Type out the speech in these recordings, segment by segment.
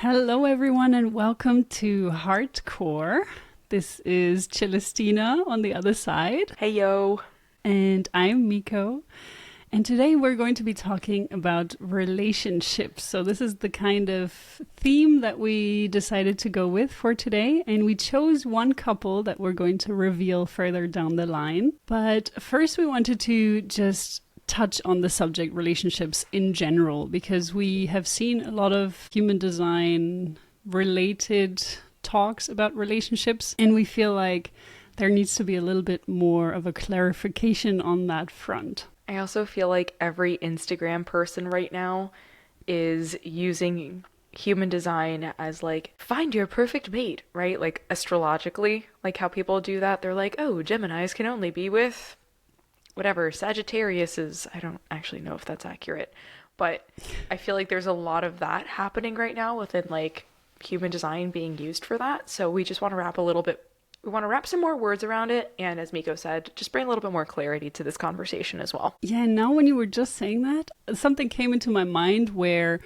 Hello everyone and welcome to Hardcore. This is Celestina on the other side. Hey yo! And I'm Miko. And today we're going to be talking about relationships. So this is the kind of theme that we decided to go with for today. And we chose one couple that we're going to reveal further down the line. But first we wanted to just touch on the subject relationships in general, because we have seen a lot of human design related talks about relationships, and we feel like there needs to be a little bit more of a clarification on that front. I also feel like every Instagram person right now is using human design as like, find your perfect mate, right? Like astrologically, like how people do that. They're like, oh, Geminis can only be with whatever, Sagittarius is, I don't actually know if that's accurate, but I feel like there's a lot of that happening right now within like human design being used for that. So we just want to wrap some more words around it. And as Miko said, just bring a little bit more clarity to this conversation as well. Yeah, now when you were just saying that, something came into my mind where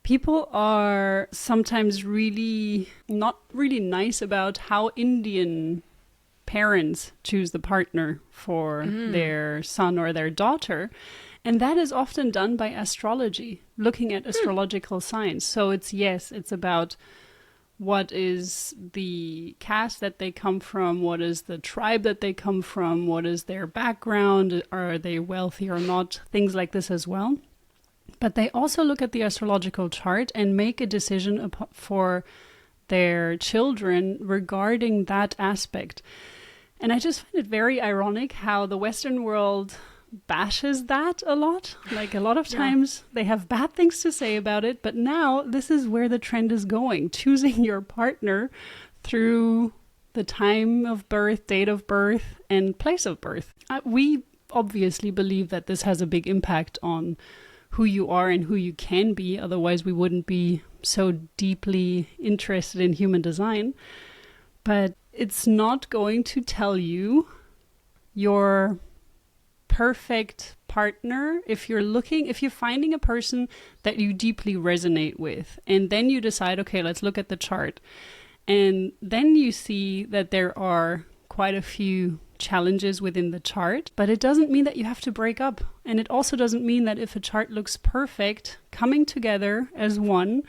people are sometimes really not really nice about how Indian parents choose the partner for their son or their daughter. And that is often done by astrology, looking at astrological signs. So it's about what is the caste that they come from, what is the tribe that they come from, what is their background, are they wealthy or not, things like this as well. But they also look at the astrological chart and make a decision for their children regarding that aspect. And I just find it very ironic how the Western world bashes that a lot. Like a lot of times they have bad things to say about it, but now this is where the trend is going. Choosing your partner through the time of birth, date of birth, and place of birth. We obviously believe that this has a big impact on who you are and who you can be. Otherwise, we wouldn't be so deeply interested in human design. But it's not going to tell you your perfect partner if you're finding a person that you deeply resonate with. And then you decide, okay, let's look at the chart. And then you see that there are quite a few challenges within the chart, but it doesn't mean that you have to break up. And it also doesn't mean that if a chart looks perfect, coming together as one,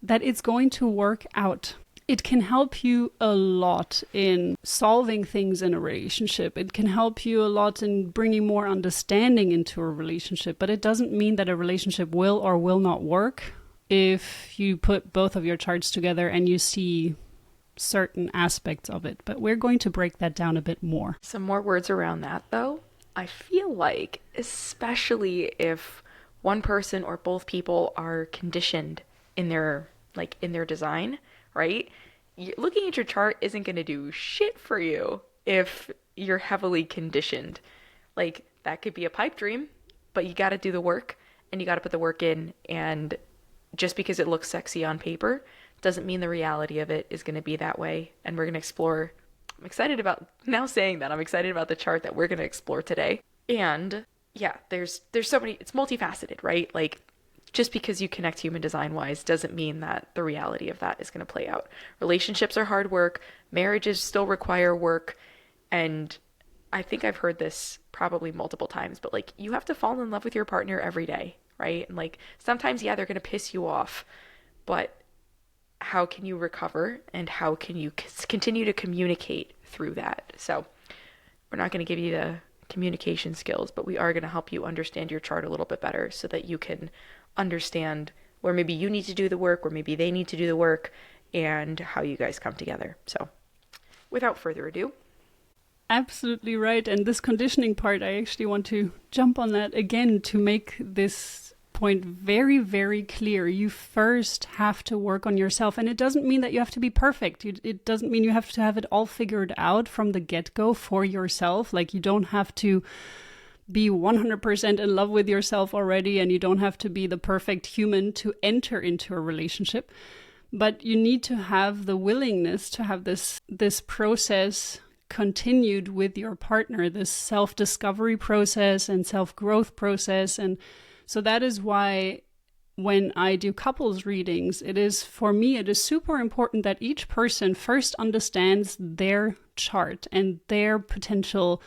that it's going to work out. It can help you a lot in solving things in a relationship. It can help you a lot in bringing more understanding into a relationship, but it doesn't mean that a relationship will or will not work if you put both of your charts together and you see certain aspects of it. But we're going to break that down a bit more. Some more words around that though. I feel like, especially if one person or both people are conditioned in their design, right? Looking at your chart isn't going to do shit for you if you're heavily conditioned. Like, that could be a pipe dream, but you got to do the work and you got to put the work in. And just because it looks sexy on paper doesn't mean the reality of it is going to be that way. And we're going to explore. I'm excited about now saying that. I'm excited about the chart that we're going to explore today. And yeah, there's so many, it's multifaceted, right? Like, just because you connect human design wise doesn't mean that the reality of that is going to play out. Relationships are hard work. Marriages still require work. And I think I've heard this probably multiple times, but like, you have to fall in love with your partner every day, right? And like, sometimes, yeah, they're going to piss you off, but how can you recover and how can you continue to communicate through that? So we're not going to give you the communication skills, but we are going to help you understand your chart a little bit better so that you can understand where maybe you need to do the work, where maybe they need to do the work, and how you guys come together. So without further ado. Absolutely right. And this conditioning part, I actually want to jump on that again to make this point very, very clear. You first have to work on yourself. And it doesn't mean that you have to be perfect. It doesn't mean you have to have it all figured out from the get-go for yourself. Like, you don't have to be 100% in love with yourself already, and you don't have to be the perfect human to enter into a relationship. But you need to have the willingness to have this process continued with your partner, this self-discovery process and self-growth process. And so that is why when I do couples readings, for me, it is super important that each person first understands their chart and their potential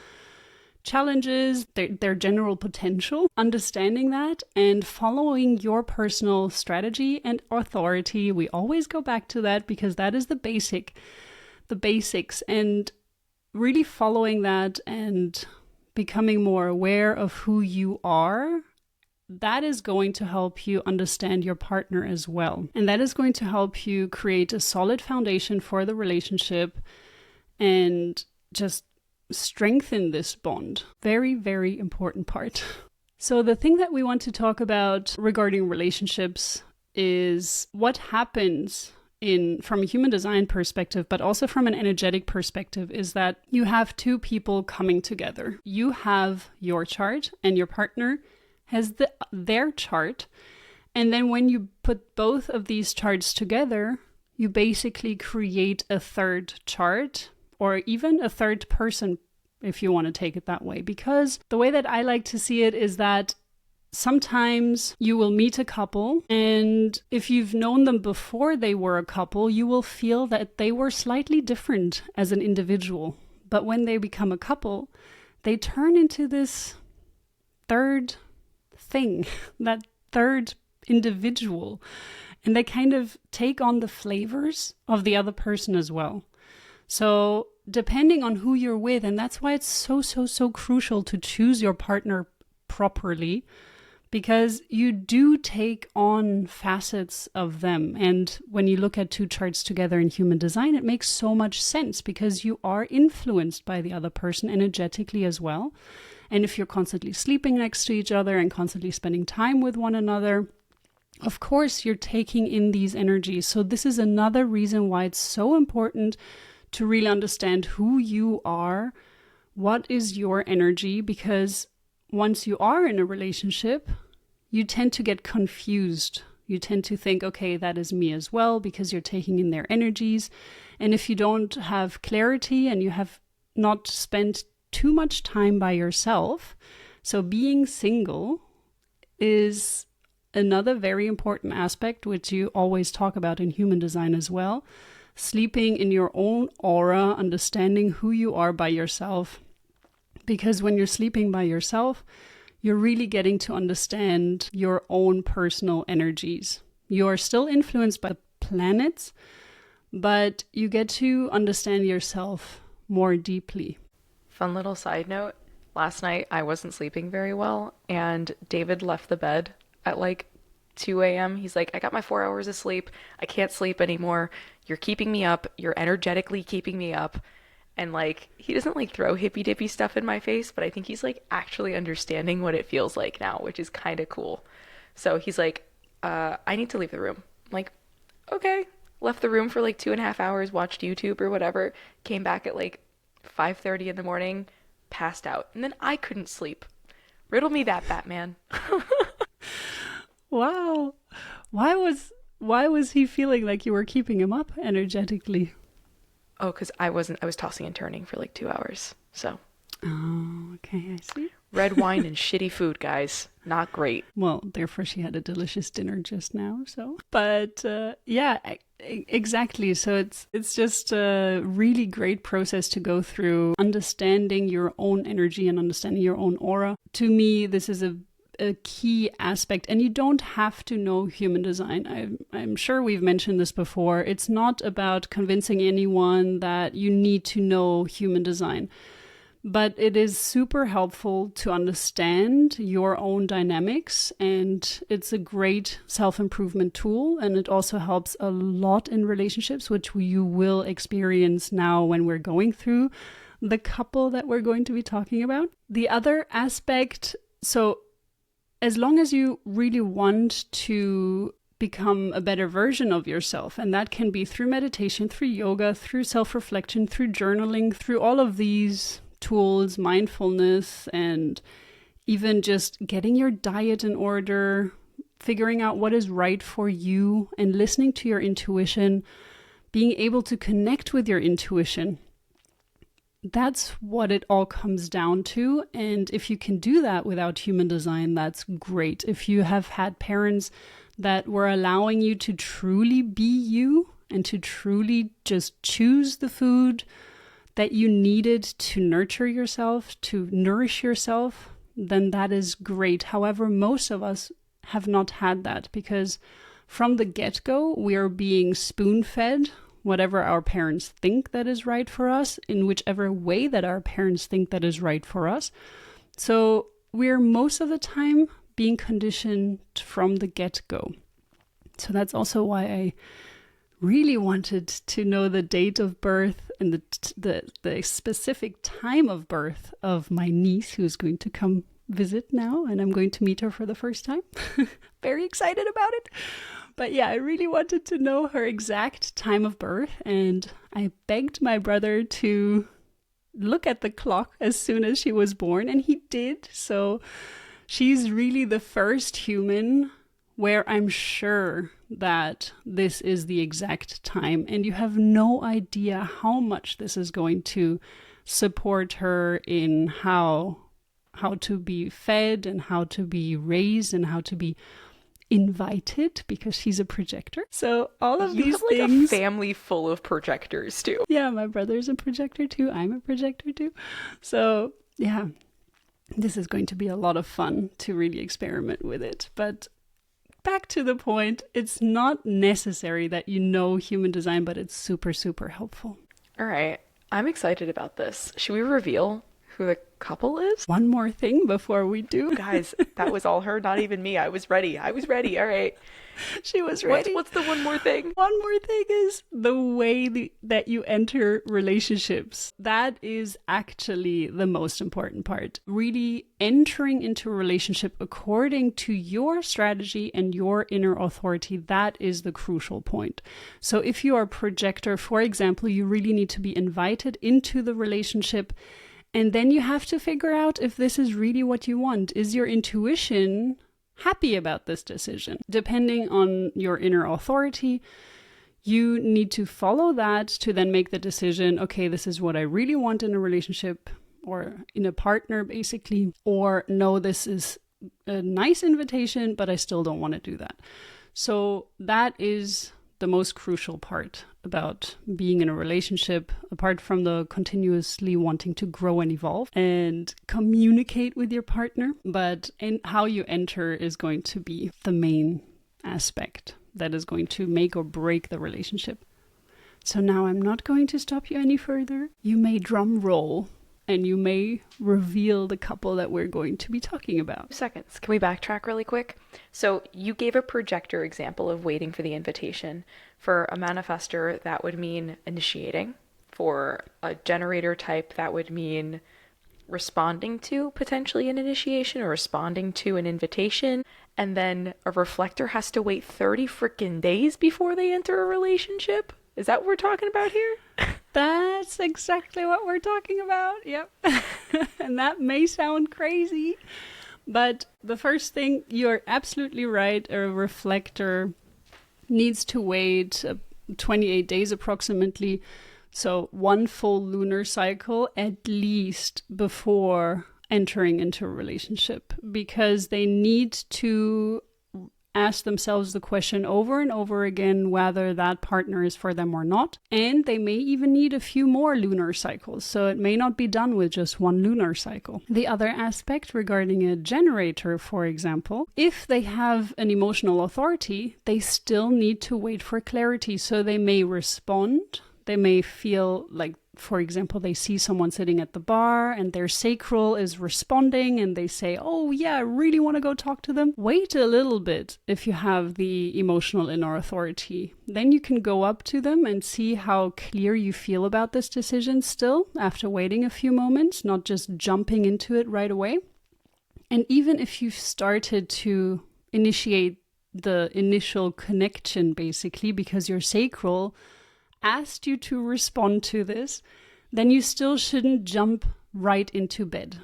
challenges, their general potential, understanding that and following your personal strategy and authority. We always go back to that because that is the basics, and really following that and becoming more aware of who you are. That is going to help you understand your partner as well. And that is going to help you create a solid foundation for the relationship and just strengthen this bond. Very, very important part. So the thing that we want to talk about regarding relationships is what happens from a human design perspective, but also from an energetic perspective, is that you have two people coming together. You have your chart and your partner has their chart. And then when you put both of these charts together, you basically create a third chart, or even a third person, if you want to take it that way. Because the way that I like to see it is that sometimes you will meet a couple, and if you've known them before they were a couple, you will feel that they were slightly different as an individual. But when they become a couple, they turn into this third thing, that third individual, and they kind of take on the flavors of the other person as well. So depending on who you're with, and that's why it's so crucial to choose your partner properly, because you do take on facets of them. And when you look at two charts together in human design, it makes so much sense because you are influenced by the other person energetically as well. And if you're constantly sleeping next to each other and constantly spending time with one another, of course, you're taking in these energies. So this is another reason why it's so important to really understand who you are, what is your energy, because once you are in a relationship, you tend to get confused. You tend to think, okay, that is me as well, because you're taking in their energies. And if you don't have clarity and you have not spent too much time by yourself, so being single is another very important aspect, which you always talk about in human design as well. Sleeping in your own aura, understanding who you are by yourself. Because when you're sleeping by yourself, you're really getting to understand your own personal energies. You are still influenced by the planets, but you get to understand yourself more deeply. Fun little side note. Last night I wasn't sleeping very well, and David left the bed at like 2 a.m. He's like, I got my 4 hours of sleep. I can't sleep anymore. You're keeping me up. You're energetically keeping me up. And like, he doesn't like throw hippy dippy stuff in my face, but I think he's like actually understanding what it feels like now, which is kind of cool. So he's like, I need to leave the room. I'm like, okay. Left the room for like 2.5 hours, watched YouTube or whatever, came back at like 5:30 in the morning, passed out. And then I couldn't sleep. Riddle me that, Batman. Wow. Why was he feeling like you were keeping him up energetically? Oh, because I was tossing and turning for like 2 hours. So. Oh, okay, I see. Red wine and shitty food, guys. Not great. Well, therefore she had a delicious dinner just now, so. But yeah, exactly. So it's just a really great process to go through, understanding your own energy and understanding your own aura. To me, this is a key aspect, and you don't have to know human design. I'm sure we've mentioned this before. It's not about convincing anyone that you need to know human design, but it is super helpful to understand your own dynamics, and it's a great self-improvement tool, and it also helps a lot in relationships, which you will experience now when we're going through the couple that we're going to be talking about. The other aspect, so as long as you really want to become a better version of yourself, and that can be through meditation, through yoga, through self-reflection, through journaling, through all of these tools, mindfulness, and even just getting your diet in order, figuring out what is right for you, and listening to your intuition, being able to connect with your intuition. That's what it all comes down to. And if you can do that without human design, that's great. If you have had parents that we're allowing you to truly be you and to truly just choose the food that you needed to nurture yourself, to nourish yourself, then that is great. However, most of us have not had that because from the get-go, we are being spoon-fed whatever our parents think that is right for us, in whichever way that our parents think that is right for us. So we're most of the time being conditioned from the get-go. So that's also why I really wanted to know the date of birth and the specific time of birth of my niece, who's going to come visit now, and I'm going to meet her for the first time. Very excited about it. But yeah, I really wanted to know her exact time of birth, and I begged my brother to look at the clock as soon as she was born, and he did. So she's really the first human where I'm sure that this is the exact time, and you have no idea how much this is going to support her in how to be fed and how to be raised and how to be invited, because she's a projector. So all of these things. You have like a family full of projectors too. Yeah, my brother's a projector too. I'm a projector too. So yeah, this is going to be a lot of fun to really experiment with it. But back to the point, it's not necessary that you know human design, but it's super, super helpful. All right. I'm excited about this. Should we reveal who the couple is? One more thing before we do. Guys, that was all her, not even me. I was ready. All right. She was ready. What's the one more thing? One more thing is the way that you enter relationships. That is actually the most important part. Really entering into a relationship according to your strategy and your inner authority, that is the crucial point. So if you are a projector, for example, you really need to be invited into the relationship. And then you have to figure out if this is really what you want. Is your intuition happy about this decision? Depending on your inner authority, you need to follow that to then make the decision, okay, this is what I really want in a relationship or in a partner, basically. Or no, this is a nice invitation, but I still don't want to do that. So that is the most crucial part about being in a relationship, apart from the continuously wanting to grow and evolve and communicate with your partner. But how you enter is going to be the main aspect that is going to make or break the relationship. So now I'm not going to stop you any further. You may drum roll and you may reveal the couple that we're going to be talking about. 2 seconds. Can we backtrack really quick? So you gave a projector example of waiting for the invitation. For a manifestor, that would mean initiating. For a generator type, that would mean responding to potentially an initiation or responding to an invitation. And then a reflector has to wait 30 freaking days before they enter a relationship? Is that what we're talking about here? That's exactly what we're talking about. Yep. And that may sound crazy, but the first thing, you're absolutely right. A reflector needs to wait 28 days approximately. So one full lunar cycle at least before entering into a relationship, because they need to ask themselves the question over and over again whether that partner is for them or not. And they may even need a few more lunar cycles, so it may not be done with just one lunar cycle. The other aspect regarding a generator, for example, if they have an emotional authority, they still need to wait for clarity. So they may respond. They may feel like, for example, they see someone sitting at the bar and their sacral is responding and they say, oh yeah, I really want to go talk to them. Wait a little bit if you have the emotional inner authority. Then you can go up to them and see how clear you feel about this decision still after waiting a few moments, not just jumping into it right away. And even if you've started to initiate the initial connection, basically, because your sacral asked you to respond to this, then you still shouldn't jump right into bed.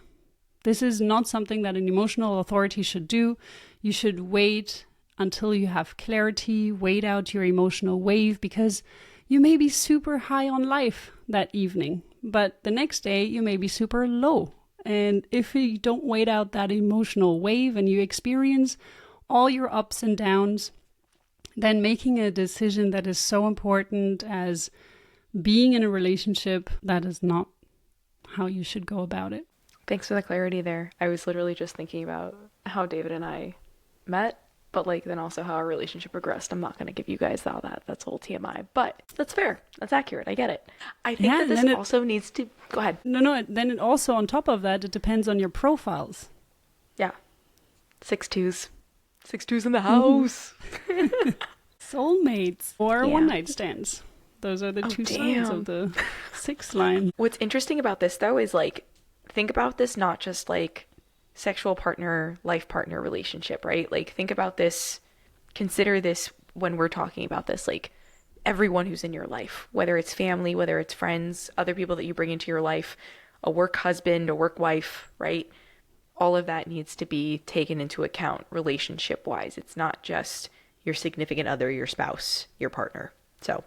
This is not something that an emotional authority should do. You should wait until you have clarity, wait out your emotional wave, because you may be super high on life that evening, but the next day you may be super low. And if you don't wait out that emotional wave and you experience all your ups and downs, then making a decision that is so important as being in a relationship, that is not how you should go about it. Thanks for the clarity there. I was literally just thinking about how David and I met, but like then also how our relationship progressed. I'm not going to give you guys all that. That's whole TMI, but that's fair. That's accurate. I get it. I think that this also needs to go ahead. No. Then it also, on top of that, it depends on your profiles. Yeah. 6'2s. 6'2s in the house. Soulmates or one night stands. Those are the two sides of the 6 line. What's interesting about this though is like, think about this not just like sexual partner, life partner relationship, right? Like think about this, consider this when we're talking about this, like everyone who's in your life, whether it's family, whether it's friends, other people that you bring into your life, a work husband, a work wife, right? All of that needs to be taken into account relationship wise. It's not just your significant other, your spouse, your partner. So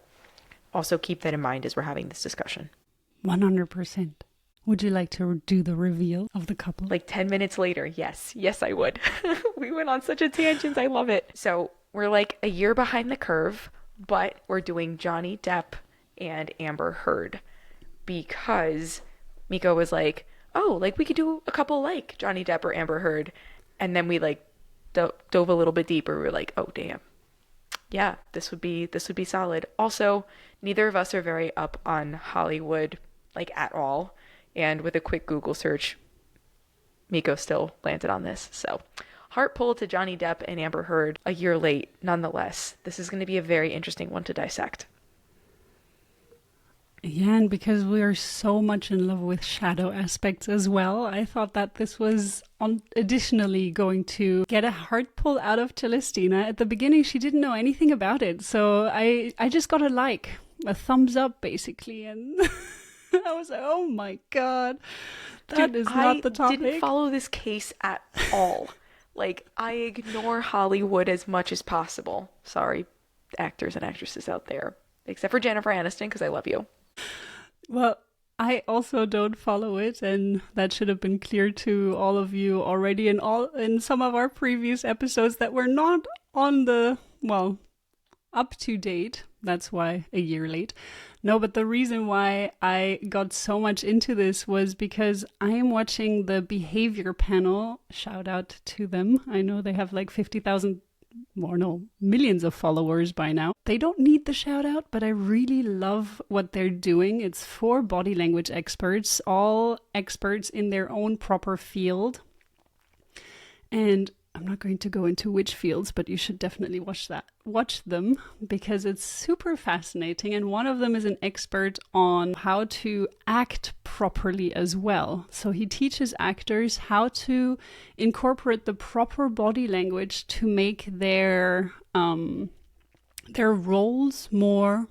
also keep that in mind as we're having this discussion. 100%. Would you like to do the reveal of the couple? Like 10 minutes later, yes. Yes, I would. We went on such a tangent. I love it. So we're like a year behind the curve, but we're doing Johnny Depp and Amber Heard because Miko was like, oh, like we could do a couple like Johnny Depp or Amber Heard. And then we like dove a little bit deeper. We were like, oh, damn. Yeah, this would be solid. Also, neither of us are very up on Hollywood, like at all. And with a quick Google search, Miko still landed on this. So, heart pull to Johnny Depp and Amber Heard a year late, nonetheless. This is going to be a very interesting one to dissect. Yeah, and because we are so much in love with shadow aspects as well, I thought that this was additionally going to get a heart pull out of Celestina. At the beginning, she didn't know anything about it. So I just got a thumbs up, basically. And I was like, oh my God, that is not the topic. I didn't follow this case at all. Like, I ignore Hollywood as much as possible. Sorry, actors and actresses out there. Except for Jennifer Aniston, because I love you. Well, I also don't follow it, and that should have been clear to all of you already in some of our previous episodes that we're not on the, up to date. That's why a year late. No, but the reason why I got so much into this was because I am watching the behavior panel. Shout out to them. I know they have like 50,000 millions of followers by now. They don't need the shout out, but I really love what they're doing. It's for body language experts, all experts in their own proper field. And I'm not going to go into which fields, but you should definitely watch them because it's super fascinating. And one of them is an expert on how to act properly as well. So he teaches actors how to incorporate the proper body language to make their roles more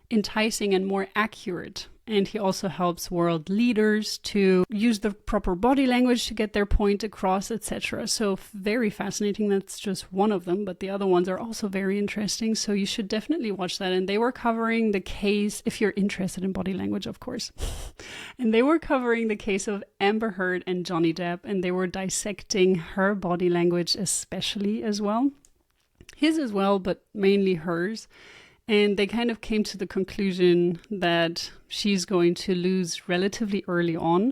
enticing and more accurate. And he also helps world leaders to use the proper body language to get their point across, etc. So very fascinating. That's just one of them, but the other ones are also very interesting. So you should definitely watch that. And they were covering the case, if you're interested in body language, of course. And they were covering the case of Amber Heard and Johnny Depp, and they were dissecting her body language especially as well. His as well, but mainly hers. And they kind of came to the conclusion that she's going to lose relatively early on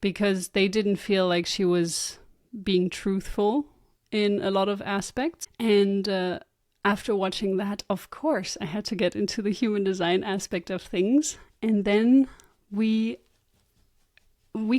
because they didn't feel like she was being truthful in a lot of aspects. And after watching that, of course, I had to get into the human design aspect of things. And then we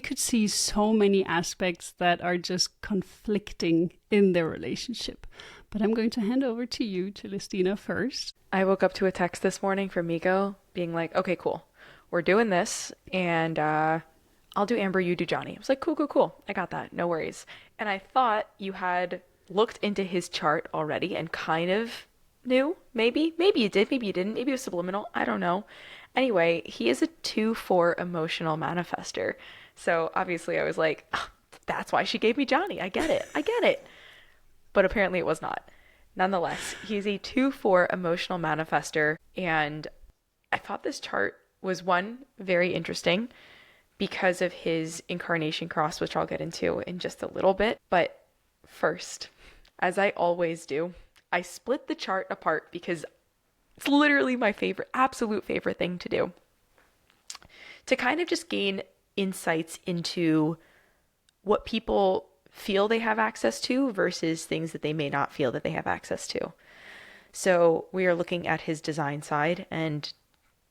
could see so many aspects that are just conflicting in their relationship. But I'm going to hand over to you, Celestina, first. I woke up to a text this morning from Miko being like, okay, cool. We're doing this, and I'll do Amber, you do Johnny. I was like, cool. I got that. No worries. And I thought you had looked into his chart already and kind of knew. Maybe you did. Maybe you didn't. Maybe it was subliminal. I don't know. Anyway, he is a 2/4 emotional manifester. So obviously I was like, oh, that's why she gave me Johnny. I get it. But apparently it was not. Nonetheless, he's a 2/4 emotional manifester. And I thought this chart was one, very interesting because of his incarnation cross, which I'll get into in just a little bit. But first, as I always do, I split the chart apart because it's literally my absolute favorite thing to do. To kind of just gain insights into what people feel they have access to versus things that they may not feel that they have access to. So we are looking at his design side, and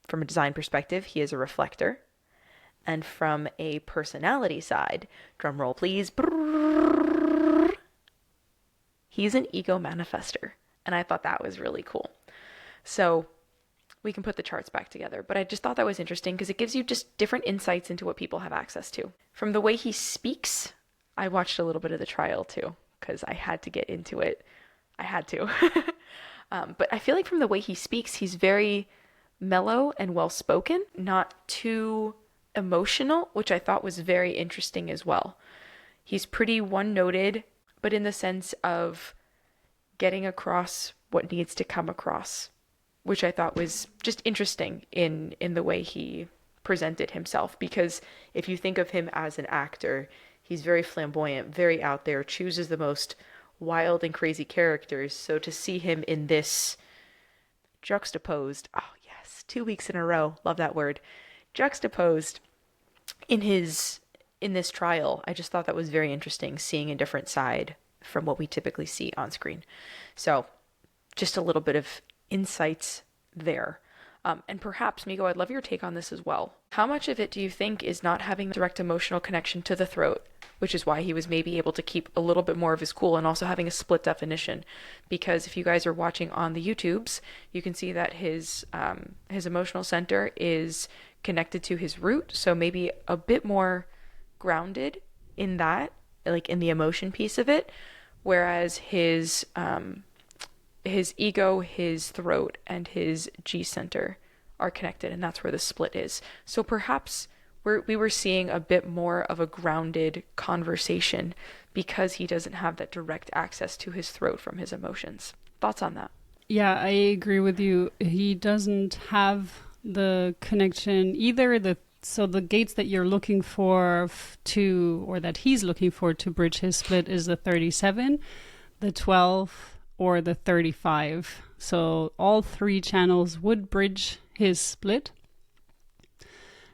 from a design perspective, he is a reflector. And from a personality side, drum roll please, he's an ego manifester. And I thought that was really cool. So we can put the charts back together, but I just thought that was interesting because it gives you just different insights into what people have access to. From the way he speaks, I watched a little bit of the trial too, because I had to get into it. I had to. But I feel like from the way he speaks, he's very mellow and well-spoken, not too emotional, which I thought was very interesting as well. He's pretty one-noted, but in the sense of getting across what needs to come across, which I thought was just interesting in the way he presented himself. Because if you think of him as an actor, he's very flamboyant, very out there, chooses the most wild and crazy characters. So to see him in this juxtaposed, oh yes, 2 weeks in a row, love that word, juxtaposed in this trial, I just thought that was very interesting, seeing a different side from what we typically see on screen. So just a little bit of insights there. And perhaps, Miko, I'd love your take on this as well. How much of it do you think is not having direct emotional connection to the throat, which is why he was maybe able to keep a little bit more of his cool, and also having a split definition? Because if you guys are watching on the YouTubes, you can see that his emotional center is connected to his root, so maybe a bit more grounded in that, like in the emotion piece of it, whereas his ego, his throat, and his G center are connected, and that's where the split is. So perhaps we were seeing a bit more of a grounded conversation because he doesn't have that direct access to his throat from his emotions. Thoughts on that? Yeah, I agree with you. He doesn't have the connection either. So the gates that you're looking for or that he's looking for to bridge his split is the 37, the 12, or the 35. So all three channels would bridge his split.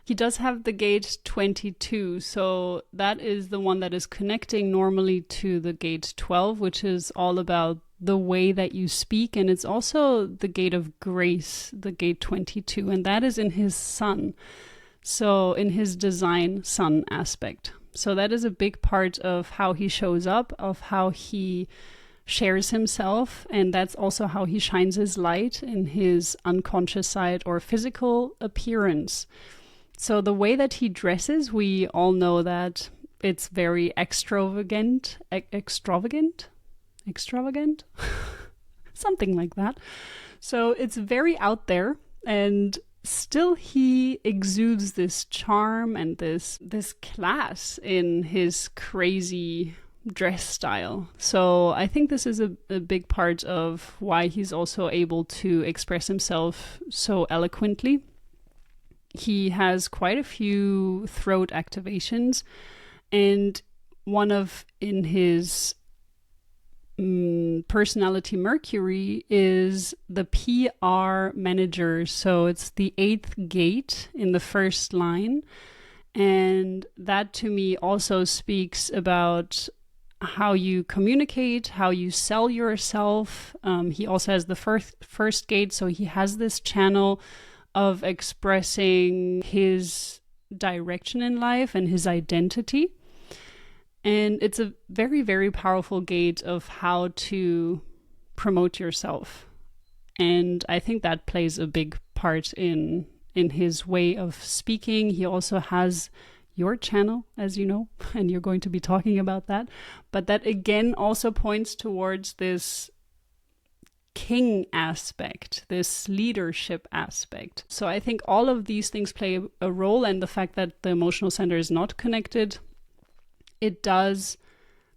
He does have the gate 22, so that is the one that is connecting normally to the gate 12, which is all about the way that you speak, and it's also the gate of grace, the gate 22, and that is in his sun. So in his design sun aspect. So that is a big part of how he shows up, of how he shares himself, and that's also how he shines his light in his unconscious side or physical appearance. So the way that he dresses, we all know that it's very extravagant, something like that. So it's very out there, and still he exudes this charm and this class in his crazy dress style. So I think this is a big part of why he's also able to express himself so eloquently. He has quite a few throat activations, and one in his personality Mercury is the PR manager. So it's the 8th gate in the first line. And that to me also speaks about how you communicate, how you sell yourself. He also has the first gate. So he has this channel of expressing his direction in life and his identity. And it's a very, very powerful gate of how to promote yourself. And I think that plays a big part in his way of speaking. He also has your channel, as you know, and you're going to be talking about that. But that again also points towards this king aspect, this leadership aspect. So I think all of these things play a role, and the fact that the emotional center is not connected, it does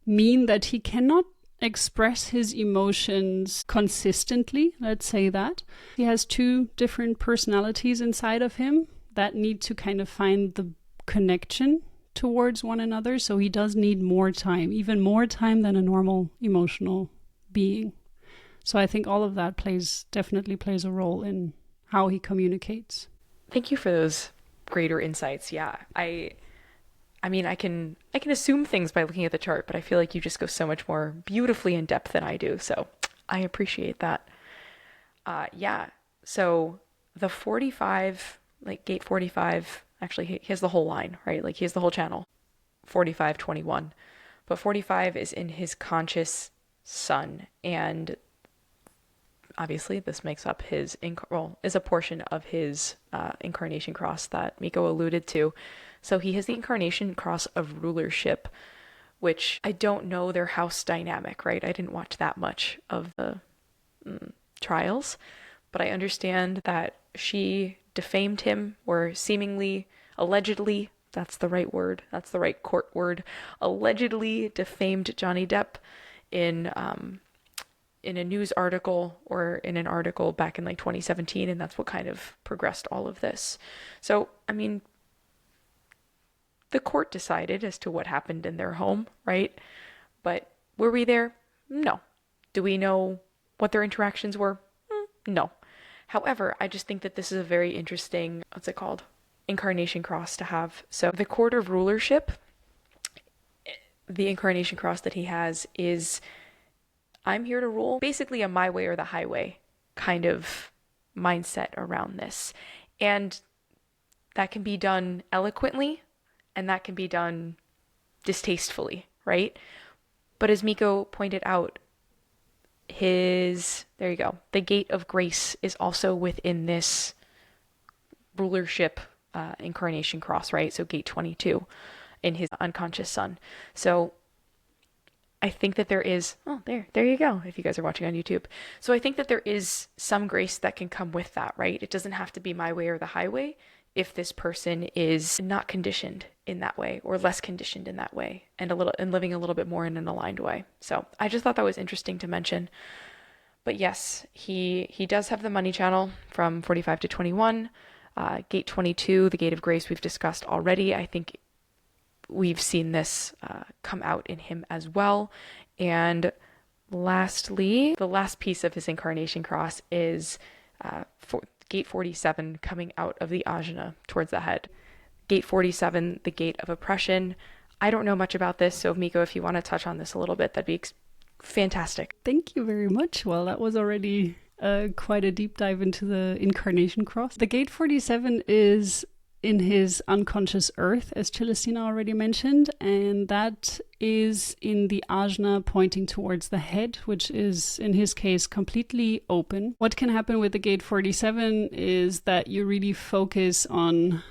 mean that he cannot express his emotions consistently, let's say that. He has 2 different personalities inside of him that need to kind of find the connection towards one another, so he does need more time, even more time than a normal emotional being. So I think all of that definitely plays a role in how he communicates. Thank you for those greater insights. Yeah, I mean, I can assume things by looking at the chart, but I feel like you just go so much more beautifully in depth than I do. So I appreciate that. Yeah. So the 45, like gate 45, actually he has the whole line, right? Like he has the whole channel, 45, 21. But 45 is in his conscious sun, and obviously this makes up his is a portion of his incarnation cross that Miko alluded to. So he has the incarnation cross of rulership, which I don't know their house dynamic, right? I didn't watch that much of the trials, but I understand that she defamed him, or seemingly, allegedly, that's the right word, that's the right court word, allegedly defamed Johnny Depp in a news article, or in an article back in like 2017, and that's what kind of progressed all of this. So, I mean, the court decided as to what happened in their home, right? But were we there? No. Do we know what their interactions were? No. However, I just think that this is a very interesting, what's it called? Incarnation cross to have. So the court of rulership, the incarnation cross that he has is, I'm here to rule, basically a my way or the highway kind of mindset around this. And that can be done eloquently, and that can be done distastefully, right? But as Miko pointed out, there you go, the gate of grace is also within this rulership incarnation cross, right? So gate 22 in his unconscious sun. So I think that there is, there you go, if you guys are watching on YouTube. So I think that there is some grace that can come with that, right? It doesn't have to be my way or the highway if this person is not conditioned in that way, or less conditioned in that way, and living a little bit more in an aligned way. So I just thought that was interesting to mention. But yes, he does have the money channel from 45 to 21. Gate 22, the gate of grace, we've discussed already. I think we've seen this come out in him as well. And lastly, the last piece of his incarnation cross is gate 47, coming out of the ajna towards the head. Gate 47, the gate of oppression. I don't know much about this, so Miko, if you want to touch on this a little bit, that'd be fantastic. Thank you very much. Well, that was already quite a deep dive into the incarnation cross. The gate 47 is in his unconscious earth, as Celestina already mentioned, and that is in the ajna pointing towards the head, which is, in his case, completely open. What can happen with the gate 47 is that you really focus on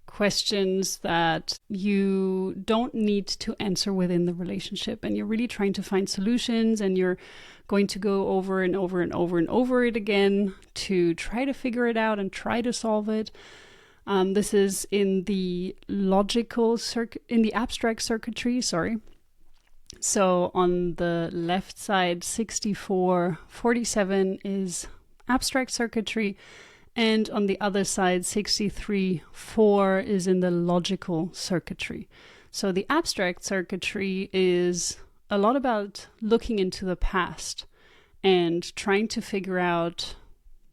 questions that you don't need to answer within the relationship, and you're really trying to find solutions, and you're going to go over and over and over and over it again to try to figure it out and try to solve it. This is in the in the abstract circuitry, sorry. So on the left side, 6447 is abstract circuitry, and on the other side, 63-4 is in the logical circuitry. So the abstract circuitry is a lot about looking into the past and trying to figure out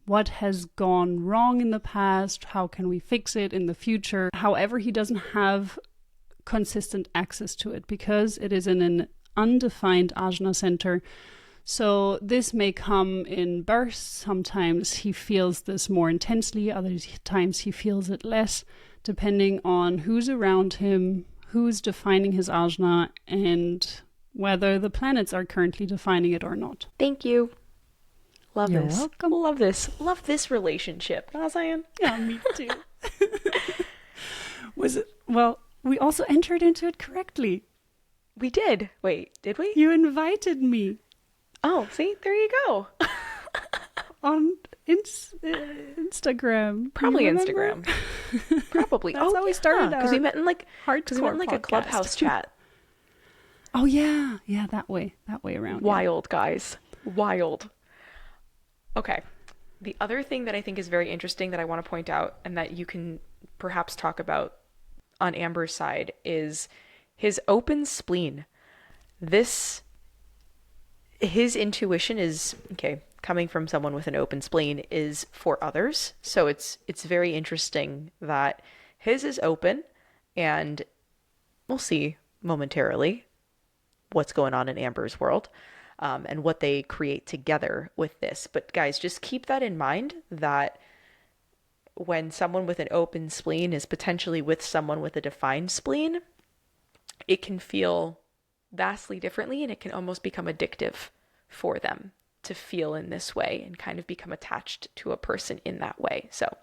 what has gone wrong in the past, how can we fix it in the future. However, he doesn't have consistent access to it because it is in an undefined ajna center. So this may come in bursts. Sometimes he feels this more intensely, other times he feels it less, depending on who's around him, who's defining his ajna, and whether the planets are currently defining it or not. Thank you. Love You're this. welcome. Love this. Love this relationship. Not saying? Yeah, me too. Was it? Well, we also entered into it correctly. We did. Wait, did we? You invited me. Oh, see? There you go. On Instagram. Probably You Instagram. Probably. That's how we started because we met in like hardcore a clubhouse chat. Oh yeah, that way around. Wild, guys. Wild. Okay. The other thing that I think is very interesting that I want to point out, and that you can perhaps talk about on Amber's side, is his open spleen. This his intuition is, okay, coming from someone with an open spleen, is for others. So it's very interesting that his is open, and we'll see momentarily what's going on in Amber's world, and what they create together with this. But guys, just keep that in mind, that when someone with an open spleen is potentially with someone with a defined spleen, it can feel vastly differently, and it can almost become addictive for them to feel in this way and kind of become attached to a person in that way. So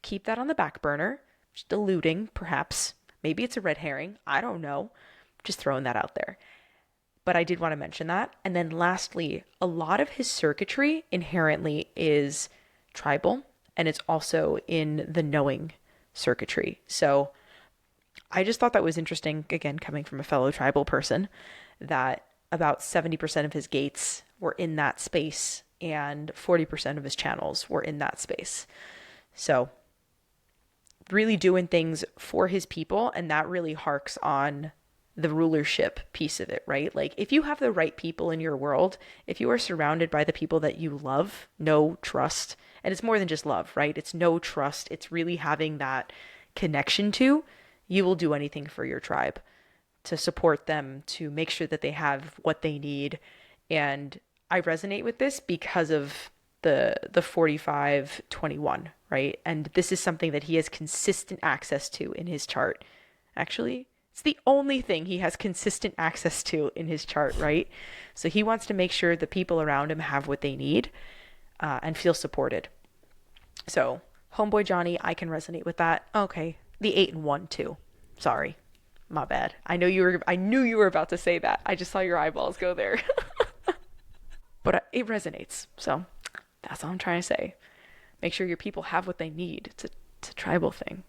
keep that on the back burner. Just alluding, perhaps. Maybe it's a red herring. I don't know. Just throwing that out there. But I did want to mention that. And then lastly, a lot of his circuitry inherently is tribal, and it's also in the knowing circuitry. So I just thought that was interesting, again, coming from a fellow tribal person, that about 70% of his gates were in that space and 40% of his channels were in that space. So really doing things for his people, and that really harks on the rulership piece of it, right? Like, if you have the right people in your world, if you are surrounded by the people that you love, know, trust, and it's more than just love, right? It's know, trust, it's really having that connection to, you will do anything for your tribe to support them, to make sure that they have what they need. And I resonate with this because of the 45-21, right? And this is something that he has consistent access to in his chart. Actually, it's the only thing he has consistent access to in his chart, right? So he wants to make sure the people around him have what they need, and feel supported. So homeboy Johnny, I can resonate with that. Okay, the 8 and 1 too. Sorry, my bad. I knew you were about to say that. I just saw your eyeballs go there. But it resonates. So that's all I'm trying to say. Make sure your people have what they need. It's a tribal thing.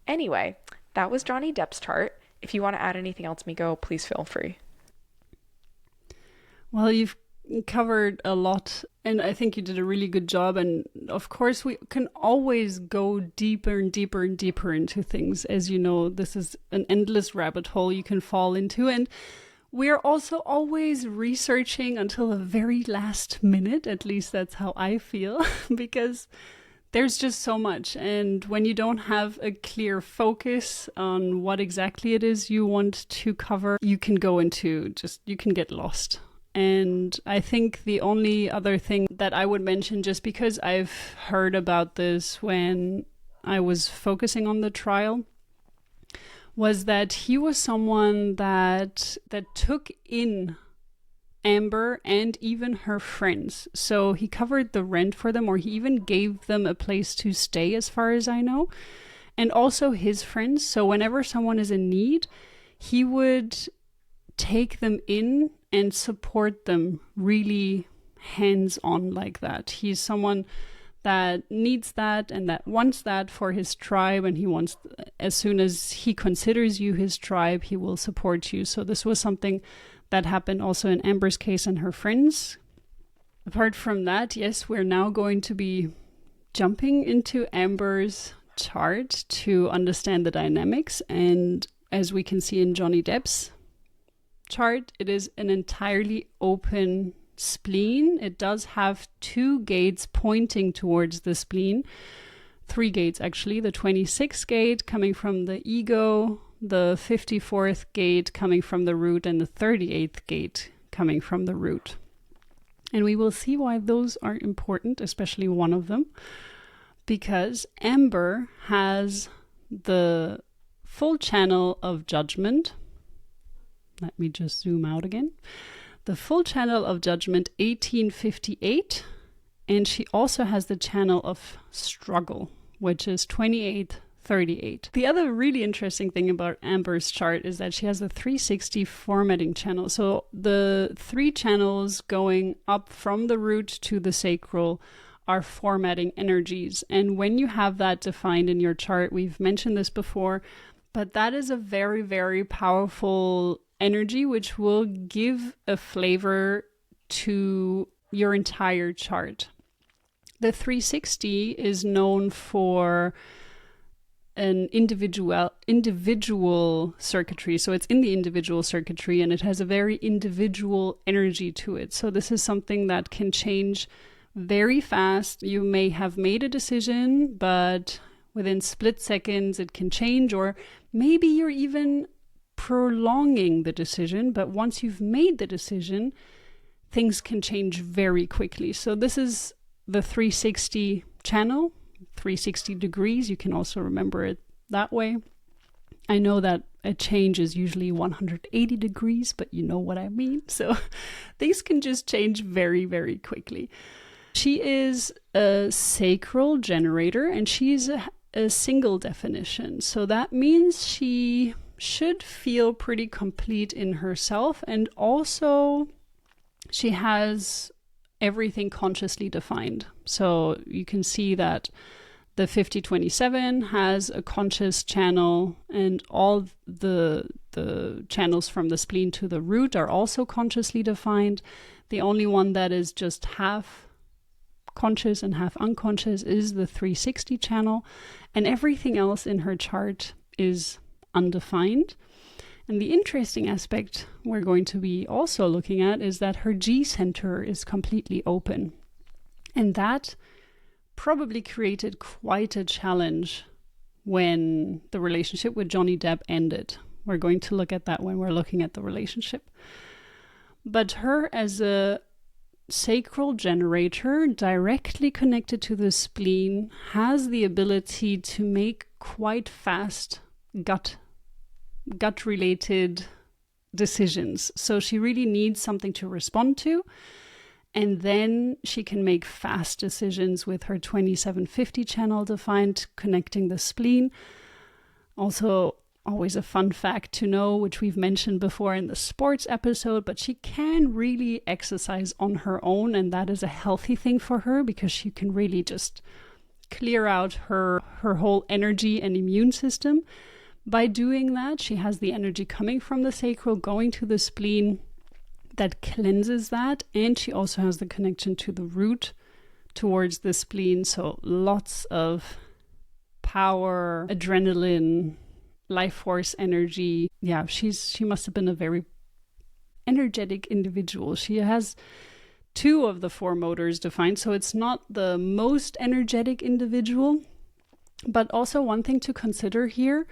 Anyway, that was Johnny Depp's chart. If you want to add anything else, Miko, please feel free. Well, you've covered a lot, and I think you did a really good job. And of course, we can always go deeper and deeper and deeper into things. As you know, this is an endless rabbit hole you can fall into. And we're also always researching until the very last minute. At least that's how I feel, because there's just so much. And when you don't have a clear focus on what exactly it is you want to cover, you can go into you can get lost. And I think the only other thing that I would mention, just because I've heard about this when I was focusing on the trial, was that he was someone that took in Amber and even her friends. So he covered the rent for them, or he even gave them a place to stay, as far as I know, and also his friends. So whenever someone is in need, he would take them in and support them really hands-on like that. He's someone that needs that and that wants that for his tribe, and he wants, as soon as he considers you his tribe, he will support you. So this was something that happened also in Amber's case and her friends. Apart from that, yes, we're now going to be jumping into Amber's chart to understand the dynamics. And as we can see in Johnny Depp's chart, it is an entirely open spleen. It does have 2 gates pointing towards the spleen. 3 gates, actually. The 26th gate coming from the ego, the 54th gate coming from the root, and the 38th gate coming from the root. And we will see why those are important, especially one of them, because Amber has the full channel of judgment. Let me just zoom out again. The full channel of judgment 1858, and she also has the channel of struggle, which is 2838. The other really interesting thing about Amber's chart is that she has a 360 formatting channel. So the 3 channels going up from the root to the sacral are formatting energies. And when you have that defined in your chart, we've mentioned this before, but that is a very, very powerful energy which will give a flavor to your entire chart. The 360 is known for an individual circuitry. So it's in the individual circuitry, and it has a very individual energy to it. So this is something that can change very fast. You may have made a decision, but within split seconds it can change, or maybe you're even prolonging the decision, but once you've made the decision, things can change very quickly. So this is the 360 channel, 360 degrees. You can also remember it that way. I know that a change is usually 180 degrees, but you know what I mean. So things can just change very, very quickly. She is a sacral generator, and she's a single definition. So that means she should feel pretty complete in herself, and also she has everything consciously defined. So you can see that the 5027 has a conscious channel, and all the channels from the spleen to the root are also consciously defined. The only one that is just half conscious and half unconscious is the 360 channel, and everything else in her chart is undefined. And the interesting aspect we're going to be also looking at is that her G center is completely open. And that probably created quite a challenge when the relationship with Johnny Depp ended. We're going to look at that when we're looking at the relationship. But her as a sacral generator directly connected to the spleen has the ability to make quite fast gut related decisions. So she really needs something to respond to, and then she can make fast decisions with her 2750 channel defined, connecting the spleen. Also, always a fun fact to know, which we've mentioned before in the sports episode, but she can really exercise on her own, and that is a healthy thing for her because she can really just clear out her whole energy and immune system. By doing that, she has the energy coming from the sacral, going to the spleen, that cleanses that, and she also has the connection to the root towards the spleen. So lots of power, adrenaline, life force energy. Yeah, she must have been a very energetic individual. She has 2 of the 4 motors defined, so it's not the most energetic individual. But also one thing to consider here,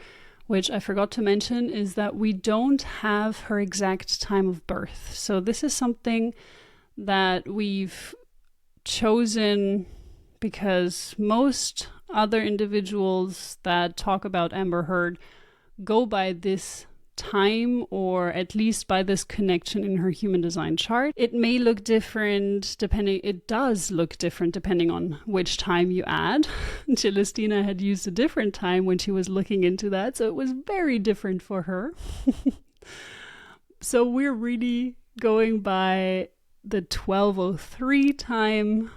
which I forgot to mention, is that we don't have her exact time of birth. So this is something that we've chosen because most other individuals that talk about Amber Heard go by this time, or at least by this connection in her human design chart. It may look different it does look different depending on which time you add. Celestina had used a different time when she was looking into that, so it was very different for her. So we're really going by the 1203 time.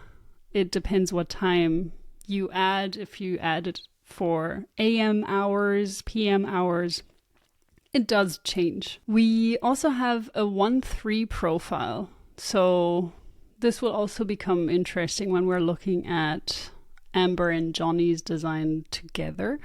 It depends what time you add. If you add it for AM hours, PM hours, it does change. We also have a 1-3 profile. So this will also become interesting when we're looking at Amber and Johnny's design together.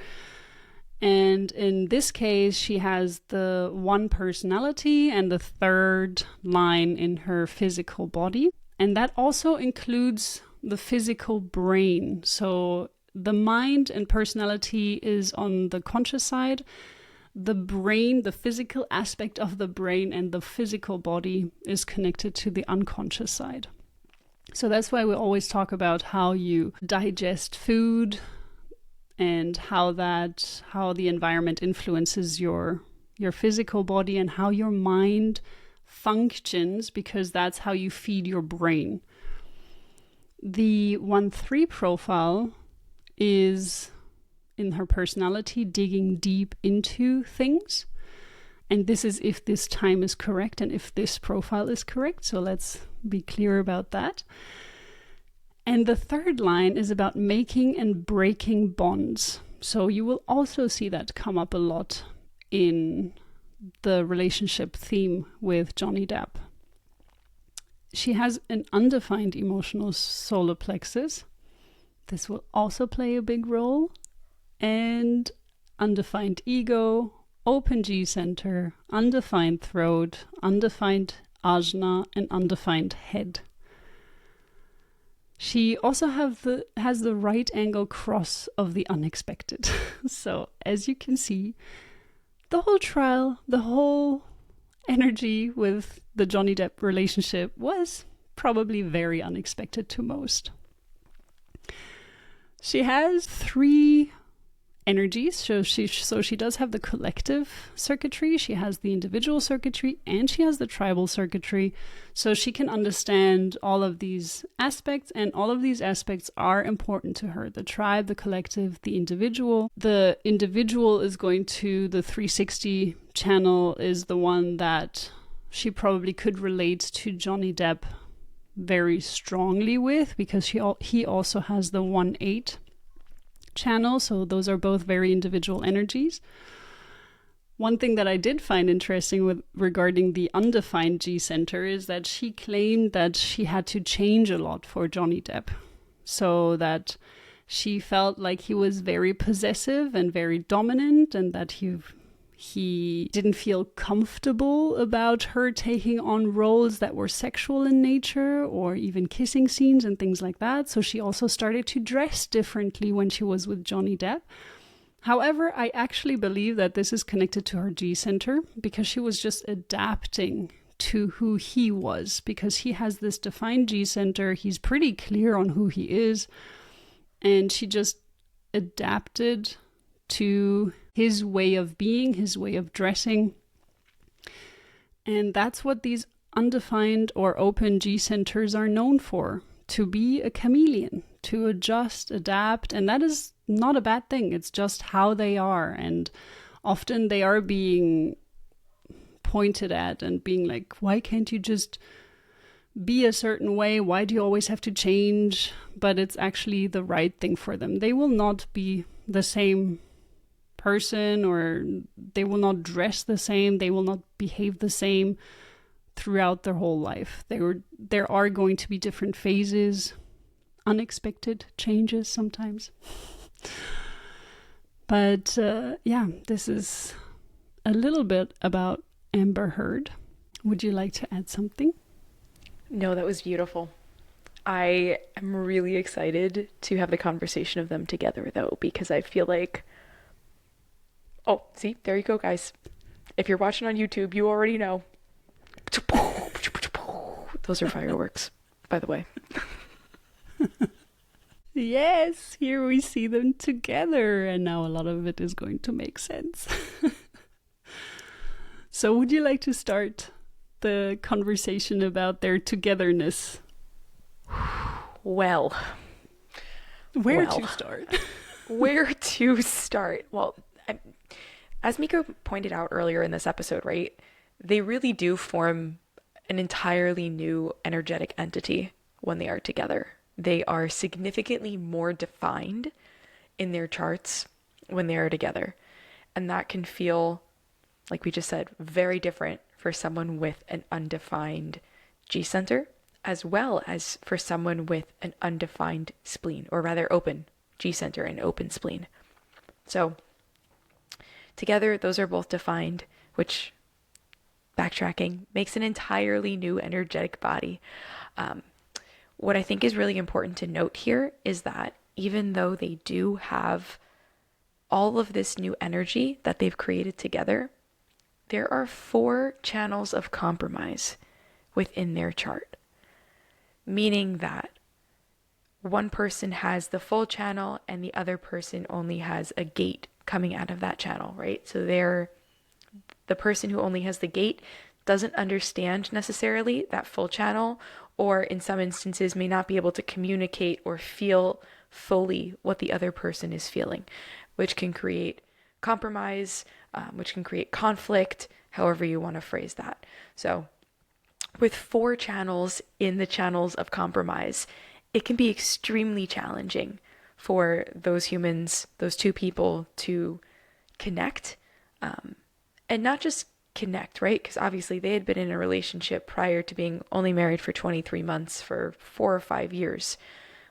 And in this case, she has the 1 personality and the 3rd line in her physical body. And that also includes the physical brain. So the mind and personality is on the conscious side. The brain, the physical aspect of the brain and the physical body is connected to the unconscious side. So that's why we always talk about how you digest food and how the environment influences your physical body and how your mind functions, because that's how you feed your brain. The 1-3 profile is in her personality digging deep into things. And this is if this time is correct and if this profile is correct. So let's be clear about that. And the 3rd line is about making and breaking bonds. So you will also see that come up a lot in the relationship theme with Johnny Depp. She has an undefined emotional solar plexus. This will also play a big role. And undefined ego, open G center, undefined throat, undefined ajna, and undefined head. She also has the right angle cross of the unexpected. So as you can see, the whole trial, the whole energy with the Johnny Depp relationship was probably very unexpected to most. She has 3 energies. So she does have the collective circuitry, she has the individual circuitry, and she has the tribal circuitry. So she can understand all of these aspects, and all of these aspects are important to her. The tribe, the collective, the individual. The individual is going to the 360 channel, is the one that she probably could relate to Johnny Depp very strongly with, because he also has the 1/8 channel, so those are both very individual energies. One thing that I did find interesting regarding the undefined G center is that she claimed that she had to change a lot for Johnny Depp, so that she felt like he was very possessive and very dominant, and that he didn't feel comfortable about her taking on roles that were sexual in nature, or even kissing scenes and things like that. So she also started to dress differently when she was with Johnny Depp. However, I actually believe that this is connected to her G center, because she was just adapting to who he was, because he has this defined G center. He's pretty clear on who he is, and she just adapted to his way of being, his way of dressing. And that's what these undefined or open G centers are known for, to be a chameleon, to adjust, adapt. And that is not a bad thing. It's just how they are. And often they are being pointed at and being like, why can't you just be a certain way? Why do you always have to change? But it's actually the right thing for them. They will not be the same person, or they will not dress the same, they will not behave the same throughout their whole life. There are going to be different phases, unexpected changes sometimes. But yeah, this is a little bit about Amber Heard. Would you like to add something? No, that was beautiful. I am really excited to have the conversation of them together, though, because I feel like, oh, see, there you go, guys. If you're watching on YouTube, you already know. Those are fireworks, by the way. Yes, here we see them together, and now a lot of it is going to make sense. So would you like to start the conversation about their togetherness? Well, where to start? Where to start? Well, as Miko pointed out earlier in this episode, right, they really do form an entirely new energetic entity when they are together. They are significantly more defined in their charts when they are together. And that can feel, like we just said, very different for someone with an undefined G center, as well as for someone with an undefined spleen, or rather open G center and open spleen. So together, those are both defined, which, backtracking, makes an entirely new energetic body. What I think is really important to note here is that even though they do have all of this new energy that they've created together, there are 4 channels of compromise within their chart, meaning that one person has the full channel and the other person only has a gate coming out of that channel, right? So the person who only has the gate doesn't understand necessarily that full channel, or in some instances may not be able to communicate or feel fully what the other person is feeling, which can create compromise, which can create conflict, however you want to phrase that. So with 4 channels in the channels of compromise, it can be extremely challenging for those humans, those 2 people, to connect, and not just connect, right? Because obviously they had been in a relationship prior to being only married for 23 months for 4 or 5 years,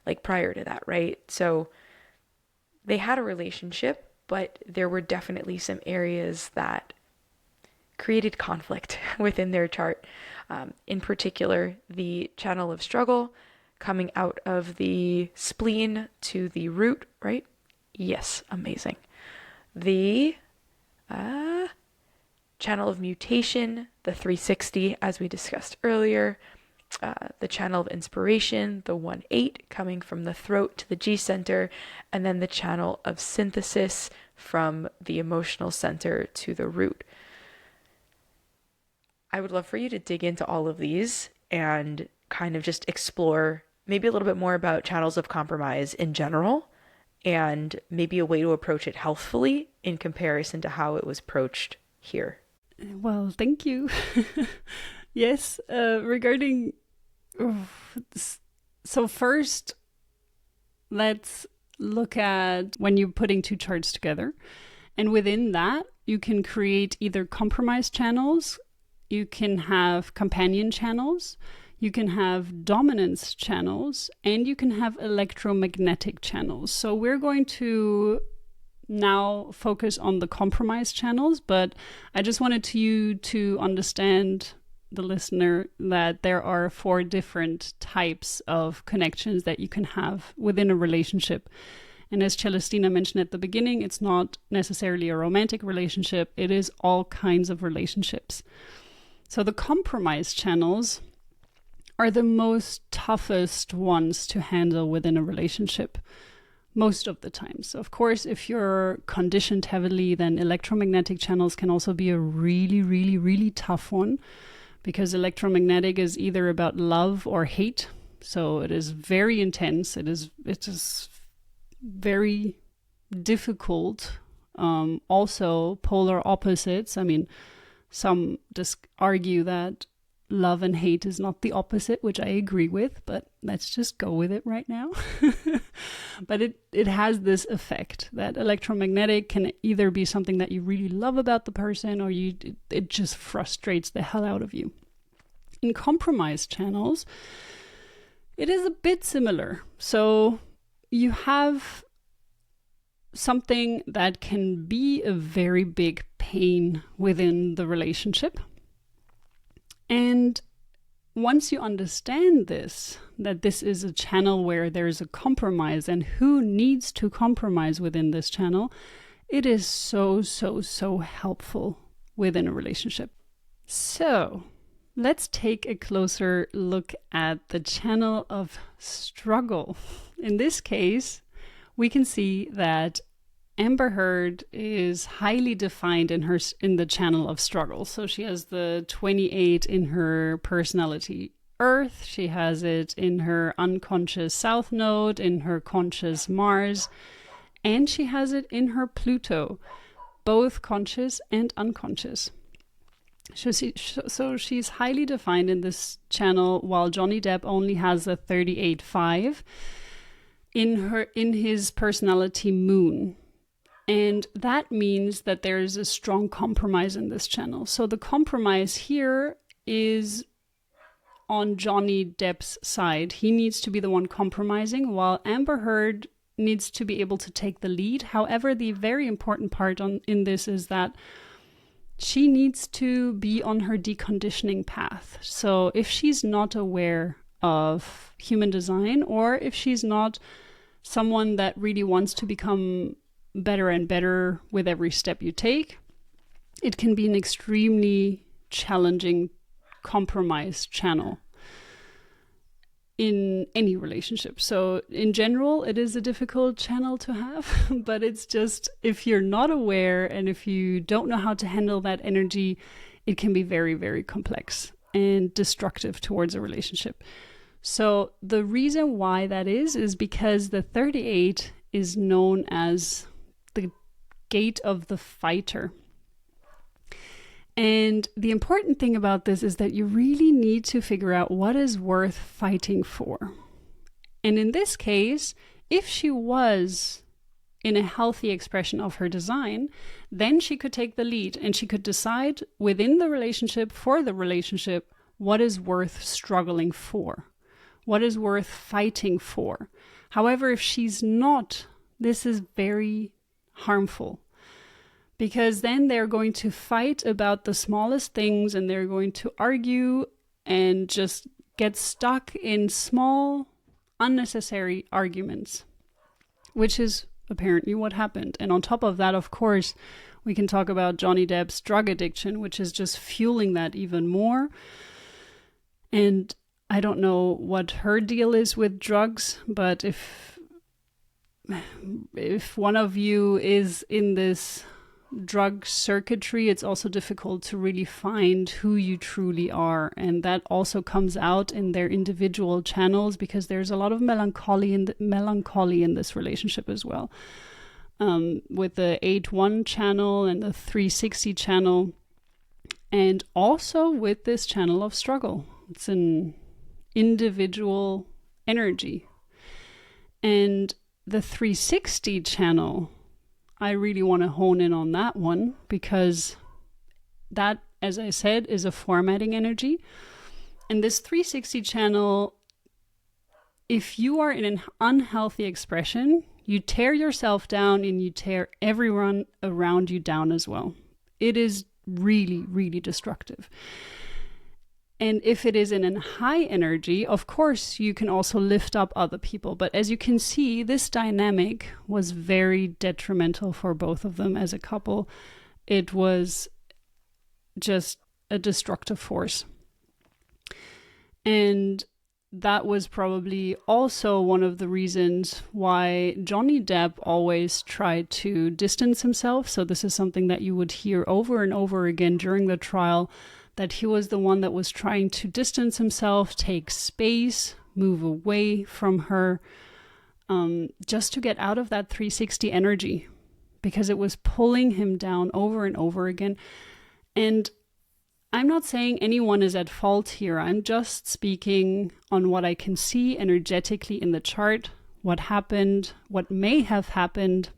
like prior to that, right? So they had a relationship, but there were definitely some areas that created conflict within their chart. In particular, the channel of struggle coming out of the spleen to the root, right? Yes, amazing. The channel of mutation, the 360, as we discussed earlier, the channel of inspiration, the 1-8, coming from the throat to the G center, and then the channel of synthesis from the emotional center to the root. I would love for you to dig into all of these and kind of just explore maybe a little bit more about channels of compromise in general, and maybe a way to approach it healthfully in comparison to how it was approached here. Well, thank you. Yes, regarding... So first, let's look at when you're putting two charts together. And within that, you can create either compromise channels, you can have companion channels, you can have dominance channels, and you can have electromagnetic channels. So we're going to now focus on the compromise channels, but I just wanted you to understand, the listener, that there are 4 different types of connections that you can have within a relationship. And as Celestina mentioned at the beginning, it's not necessarily a romantic relationship, it is all kinds of relationships. So the compromise channels are the most toughest ones to handle within a relationship most of the time. So of course, if you're conditioned heavily, then electromagnetic channels can also be a really, really, really tough one, because electromagnetic is either about love or hate. So it is very intense. It is very difficult. Also polar opposites. I mean, some just argue that love and hate is not the opposite, which I agree with, but let's just go with it right now. But it has this effect that electromagnetic can either be something that you really love about the person, or it just frustrates the hell out of you. In compromise channels, it is a bit similar. So you have something that can be a very big pain within the relationship. And once you understand this, that this is a channel where there's a compromise and who needs to compromise within this channel, it is so, so, so helpful within a relationship. So let's take a closer look at the channel of struggle. In this case, we can see that Amber Heard is highly defined in the channel of struggle. So she has the 28 in her personality Earth. She has it in her unconscious South Node, in her conscious Mars, and she has it in her Pluto, both conscious and unconscious. So she's highly defined in this channel, while Johnny Depp only has a 38.5 in his personality Moon. And that means that there is a strong compromise in this channel. So the compromise here is on Johnny Depp's side. He needs to be the one compromising, while Amber Heard needs to be able to take the lead. However, the very important part in this is that she needs to be on her deconditioning path. So if she's not aware of human design, or if she's not someone that really wants to become better and better with every step you take, it can be an extremely challenging compromise channel in any relationship. So in general, it is a difficult channel to have, but it's just, if you're not aware and if you don't know how to handle that energy, it can be very, very complex and destructive towards a relationship. So the reason why that is because the 38 is known as the gate of the fighter. And the important thing about this is that you really need to figure out what is worth fighting for. And in this case, if she was in a healthy expression of her design, then she could take the lead and she could decide within the relationship, for the relationship, what is worth struggling for, what is worth fighting for. However, if she's not, this is very harmful. Because then they're going to fight about the smallest things, and they're going to argue and just get stuck in small, unnecessary arguments, which is apparently what happened. And on top of that, of course, we can talk about Johnny Depp's drug addiction, which is just fueling that even more. And I don't know what her deal is with drugs, but if one of you is in this drug circuitry, it's also difficult to really find who you truly are. And that also comes out in their individual channels, because there's a lot of melancholy in this relationship as well. With the 8-1 channel and the 360 channel, and also with this channel of struggle. It's an individual energy. And the 360 channel, I really want to hone in on that one, because that, as I said, is a formatting energy. And this 360 channel, if you are in an unhealthy expression, you tear yourself down and you tear everyone around you down as well. It is really, really destructive. And if it is in a high energy, of course, you can also lift up other people. But as you can see, this dynamic was very detrimental for both of them as a couple. It was just a destructive force. And that was probably also one of the reasons why Johnny Depp always tried to distance himself. So this is something that you would hear over and over again during the trial, that he was the one that was trying to distance himself, take space, move away from her, just to get out of that 360 energy, because it was pulling him down over and over again. And I'm not saying anyone is at fault here. I'm just speaking on what I can see energetically in the chart, what happened, what may have happened,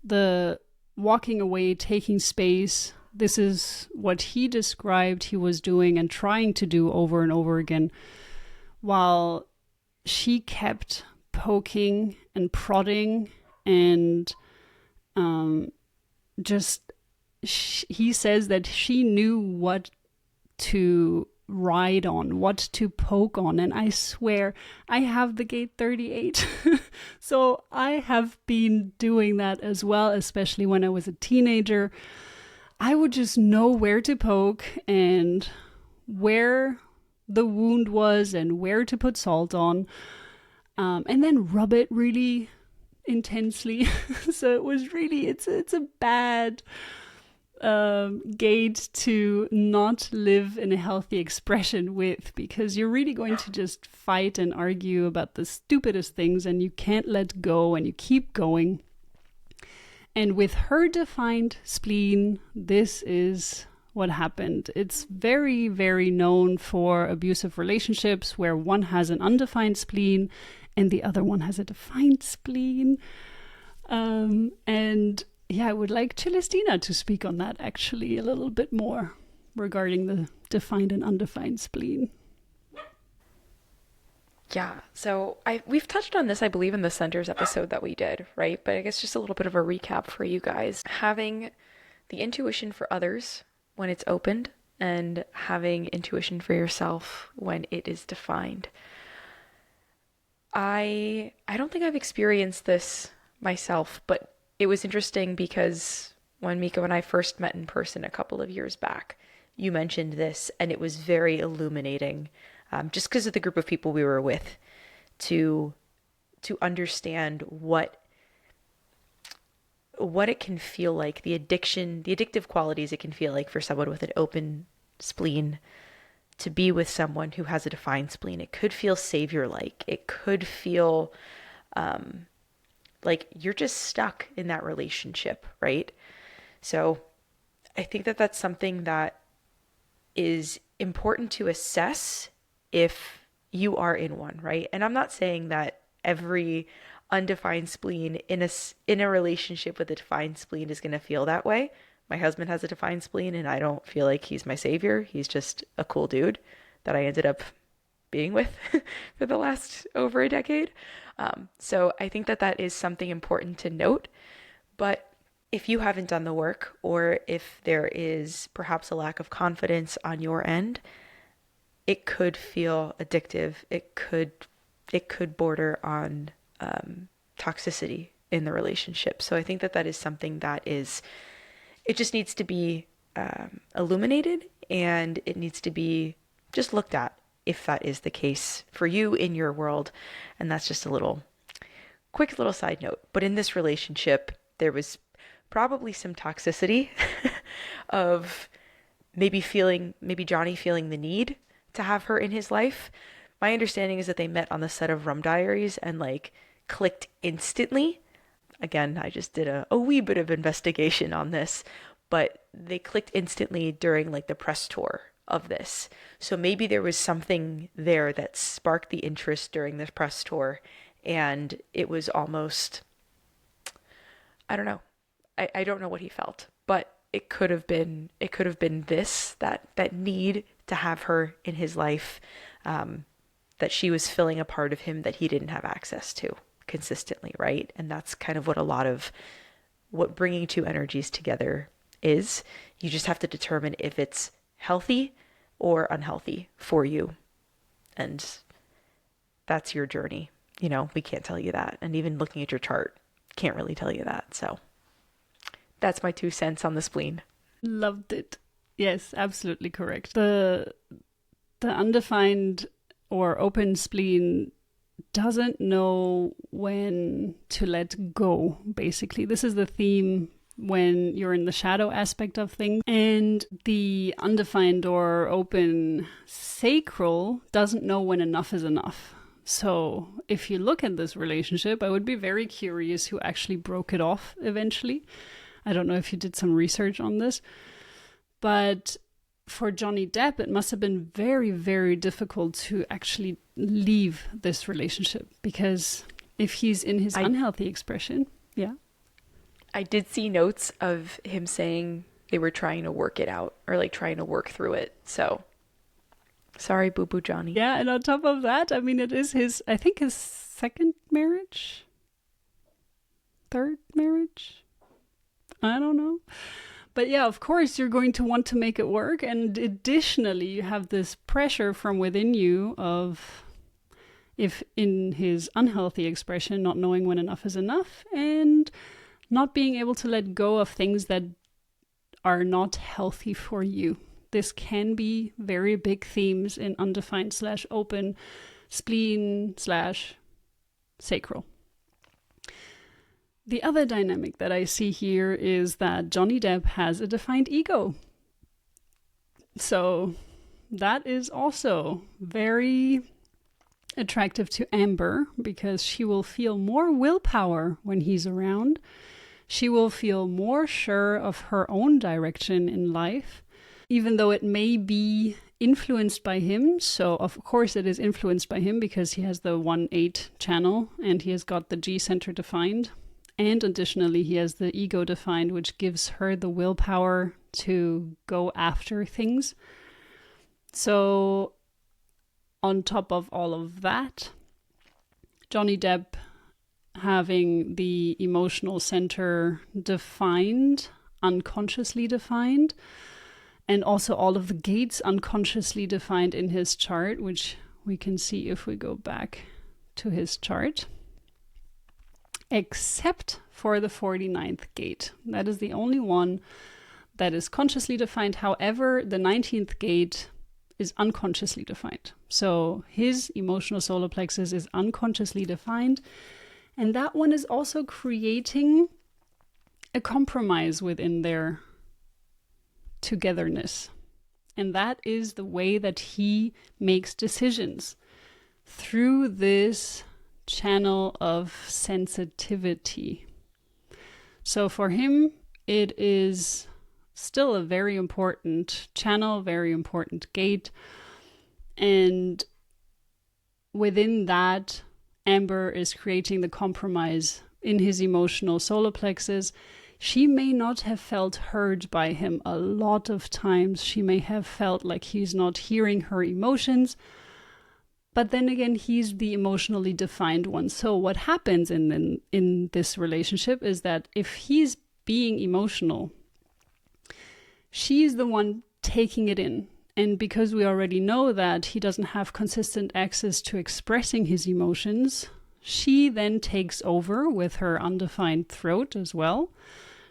the walking away, taking space. This is what he described he was doing and trying to do over and over again, while she kept poking and prodding and he says that she knew what to ride on, what to poke on. And I swear, I have the gate 38. So I have been doing that as well, especially when I was a teenager. I would just know where to poke and where the wound was and where to put salt on, and then rub it really intensely. So it was really, it's a bad gate to not live in a healthy expression with, because you're really going to just fight and argue about the stupidest things, and you can't let go and you keep going. And with her defined spleen, this is what happened. It's very, very known for abusive relationships where one has an undefined spleen and the other one has a defined spleen. And yeah, I would like Celestina to speak on that actually a little bit more regarding the defined and undefined spleen. Yeah, so we've touched on this, I believe, in the centers episode that we did, right? But I guess just a little bit of a recap for you guys. Having the intuition for others when it's opened, and having intuition for yourself when it is defined. I don't think I've experienced this myself, but it was interesting because when Miko and I first met in person a couple of years back, you mentioned this, and it was very illuminating. Just because of the group of people we were with, to understand what it can feel like, the addictive qualities it can feel like for someone with an open spleen to be with someone who has a defined spleen. It could feel savior-like. It could feel like you're just stuck in that relationship, right? So I think that that's something that is important to assess if you are in one, right? And I'm not saying that every undefined spleen in a relationship with a defined spleen is going to feel that way. My husband has a defined spleen, and I don't feel like he's my savior. He's just a cool dude that I ended up being with for the last over a decade. So I think that that is something important to note. But if you haven't done the work, or if there is perhaps a lack of confidence on your end, it could feel addictive. It could border on toxicity in the relationship. So I think that is something it just needs to be illuminated, and it needs to be just looked at if that is the case for you in your world. And that's just a quick little side note. But in this relationship, there was probably some toxicity of maybe Johnny feeling the need to have her in his life. My understanding is that they met on the set of Rum Diaries and like clicked instantly. Again, I just did a wee bit of investigation on this, but they clicked instantly during like the press tour of this. So maybe there was something there that sparked the interest during the press tour, and it was almost, I don't know. I don't know what he felt, but it could have been this, that need to have her in his life, that she was filling a part of him that he didn't have access to consistently, right? And that's kind of what bringing two energies together is. You just have to determine if it's healthy or unhealthy for you. And that's your journey. We can't tell you that. And even looking at your chart can't really tell you that. So that's my 2 cents on the spleen. Loved it. Yes, absolutely correct. The undefined or open spleen doesn't know when to let go, basically. This is the theme when you're in the shadow aspect of things. And the undefined or open sacral doesn't know when enough is enough. So if you look at this relationship, I would be very curious who actually broke it off eventually. I don't know if you did some research on this, but for Johnny Depp, it must have been very, very difficult to actually leave this relationship, because if he's in his unhealthy expression, yeah. I did see notes of him saying they were trying to work it out, or like trying to work through it. So sorry, Boo Boo Johnny. Yeah, and on top of that, I mean, it is his second marriage? Third marriage? I don't know. But yeah, of course, you're going to want to make it work. And additionally, you have this pressure from within you of, if in his unhealthy expression, not knowing when enough is enough, and not being able to let go of things that are not healthy for you. This can be very big themes in undefined/open, spleen/sacral. The other dynamic that I see here is that Johnny Depp has a defined ego. So that is also very attractive to Amber, because she will feel more willpower when he's around. She will feel more sure of her own direction in life, even though it may be influenced by him. So of course it is influenced by him because he has the 1-8 channel and he has got the G center defined. And additionally, he has the ego defined, which gives her the willpower to go after things. So on top of all of that, Johnny Depp having the emotional center defined, unconsciously defined, and also all of the gates unconsciously defined in his chart, which we can see if we go back to his chart. Except for the 49th gate. That is the only one that is consciously defined. However, the 19th gate is unconsciously defined. So his emotional solar plexus is unconsciously defined. And that one is also creating a compromise within their togetherness. And that is the way that he makes decisions, through this channel of sensitivity. So for him, it is still a very important channel, very important gate. And within that, Amber is creating the compromise in his emotional solar plexus. She may not have felt heard by him a lot of times. She may have felt like he's not hearing her emotions. But then again, he's the emotionally defined one. So what happens in this relationship is that if he's being emotional, she's the one taking it in. And because we already know that he doesn't have consistent access to expressing his emotions, she then takes over with her undefined throat as well.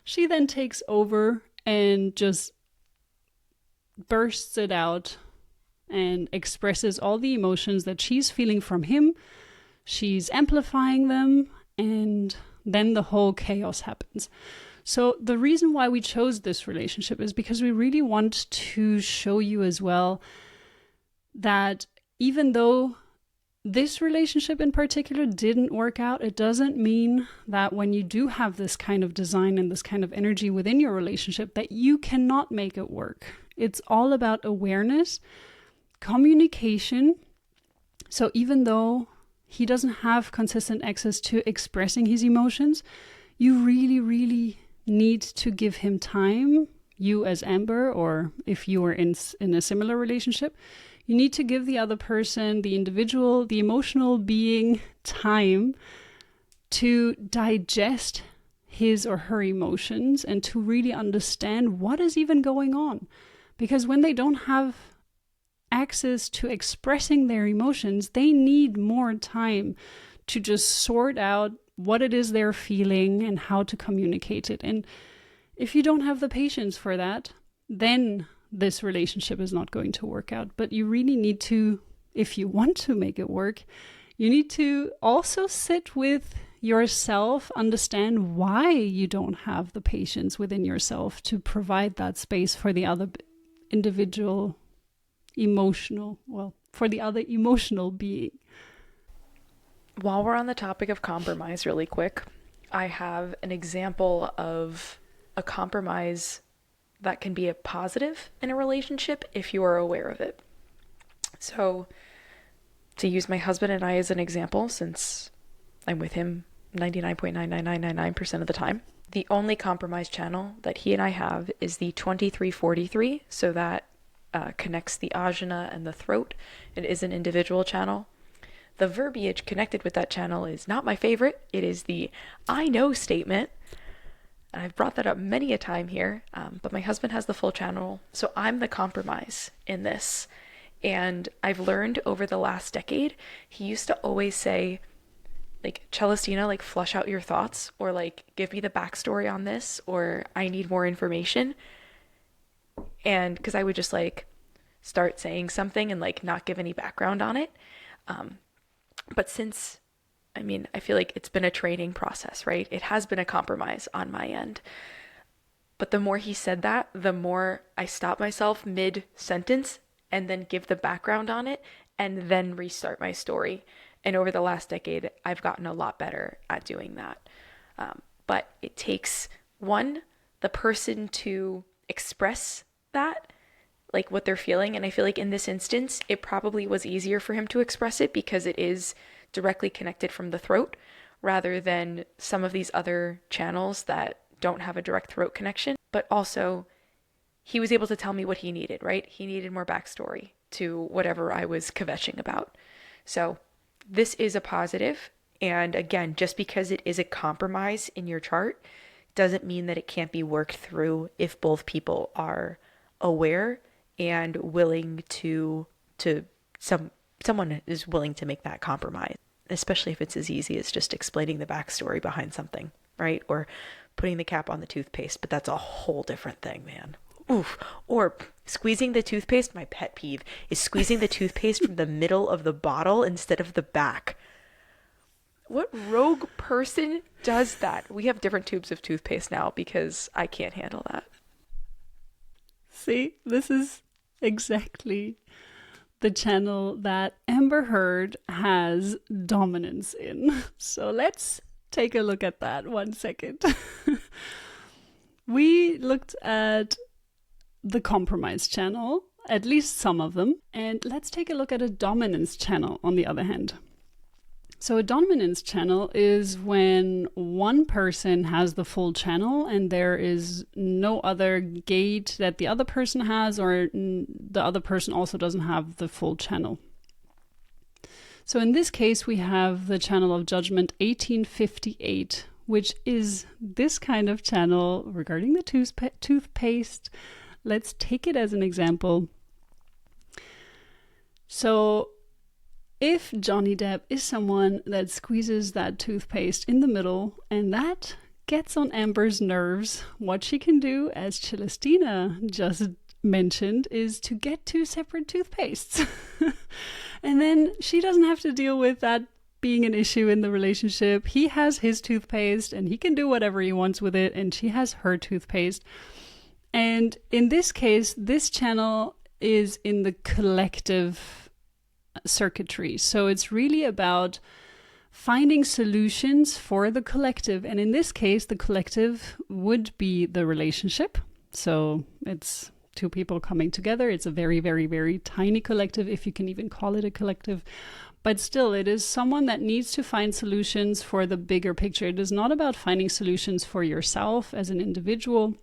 She then takes over and just bursts it out and expresses all the emotions that she's feeling from him. She's amplifying them, and then the whole chaos happens. So the reason why we chose this relationship is because we really want to show you as well that even though this relationship in particular didn't work out, it doesn't mean that when you do have this kind of design and this kind of energy within your relationship that you cannot make it work. It's all about awareness, communication. So even though he doesn't have consistent access to expressing his emotions, you really, really need to give him time. You as Amber, or if you are in a similar relationship, you need to give the other person, the individual, the emotional being, time to digest his or her emotions and to really understand what is even going on. Because when they don't have access to expressing their emotions, they need more time to just sort out what it is they're feeling and how to communicate it. And if you don't have the patience for that, then this relationship is not going to work out. But you really need to, if you want to make it work, you need to also sit with yourself, understand why you don't have the patience within yourself to provide that space for the other individual for the other emotional being. While we're on the topic of compromise really quick, I have an example of a compromise that can be a positive in a relationship if you are aware of it. So, to use my husband and I as an example, since I'm with him 99.99999% of the time, the only compromise channel that he and I have is the 2343, so that connects the ajna and the throat. It is an individual channel. The verbiage connected with that channel is not my favorite. It is the I know statement. And I've brought that up many a time here, but my husband has the full channel, so I'm the compromise in this. And I've learned over the last decade, he used to always say, like, Celestina, like, flush out your thoughts, or like, give me the backstory on this, or I need more information. And because I would just like start saying something and like not give any background on it. But since, I feel like it's been a training process, right? It has been a compromise on my end. But the more he said that, the more I stop myself mid-sentence and then give the background on it and then restart my story. And over the last decade, I've gotten a lot better at doing that. But it takes, one, the person to express that, like what they're feeling. And I feel like in this instance, it probably was easier for him to express it because it is directly connected from the throat rather than some of these other channels that don't have a direct throat connection. But also, he was able to tell me what he needed, right? He needed more backstory to whatever I was kvetching about. So this is a positive. And again, just because it is a compromise in your chart doesn't mean that it can't be worked through if both people are aware and willing someone is willing to make that compromise, especially if it's as easy as just explaining the backstory behind something, right? Or putting the cap on the toothpaste, but that's a whole different thing, man. Oof. Or squeezing the toothpaste, my pet peeve is squeezing the toothpaste from the middle of the bottle instead of the back. What rogue person does that? We have different tubes of toothpaste now because I can't handle that. See, this is exactly the channel that Amber Heard has dominance in. So let's take a look at that 1 second. We looked at the compromise channel, at least some of them, and let's take a look at a dominance channel on the other hand. So a dominance channel is when one person has the full channel and there is no other gate that the other person has, or the other person also doesn't have the full channel. So in this case, we have the channel of judgment 1858, which is this kind of channel regarding the toothpaste. Let's take it as an example. So if Johnny Depp is someone that squeezes that toothpaste in the middle and that gets on Amber's nerves, what she can do, as Celestina just mentioned, is to get 2 separate toothpastes. And then she doesn't have to deal with that being an issue in the relationship. He has his toothpaste and he can do whatever he wants with it, and she has her toothpaste. And in this case, this channel is in the collective circuitry. So it's really about finding solutions for the collective. And in this case, the collective would be the relationship. So it's 2 people coming together. It's a very, very, very tiny collective, if you can even call it a collective. But still, it is someone that needs to find solutions for the bigger picture. It is not about finding solutions for yourself as an individual.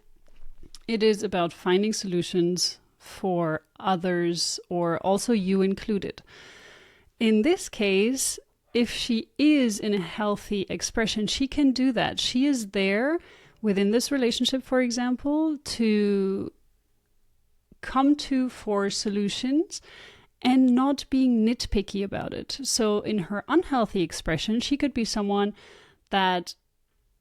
It is about finding solutions for others, or also you included. In this case, if she is in a healthy expression, she can do that. She is there within this relationship, for example, to come to for solutions and not being nitpicky about it. So in her unhealthy expression, she could be someone that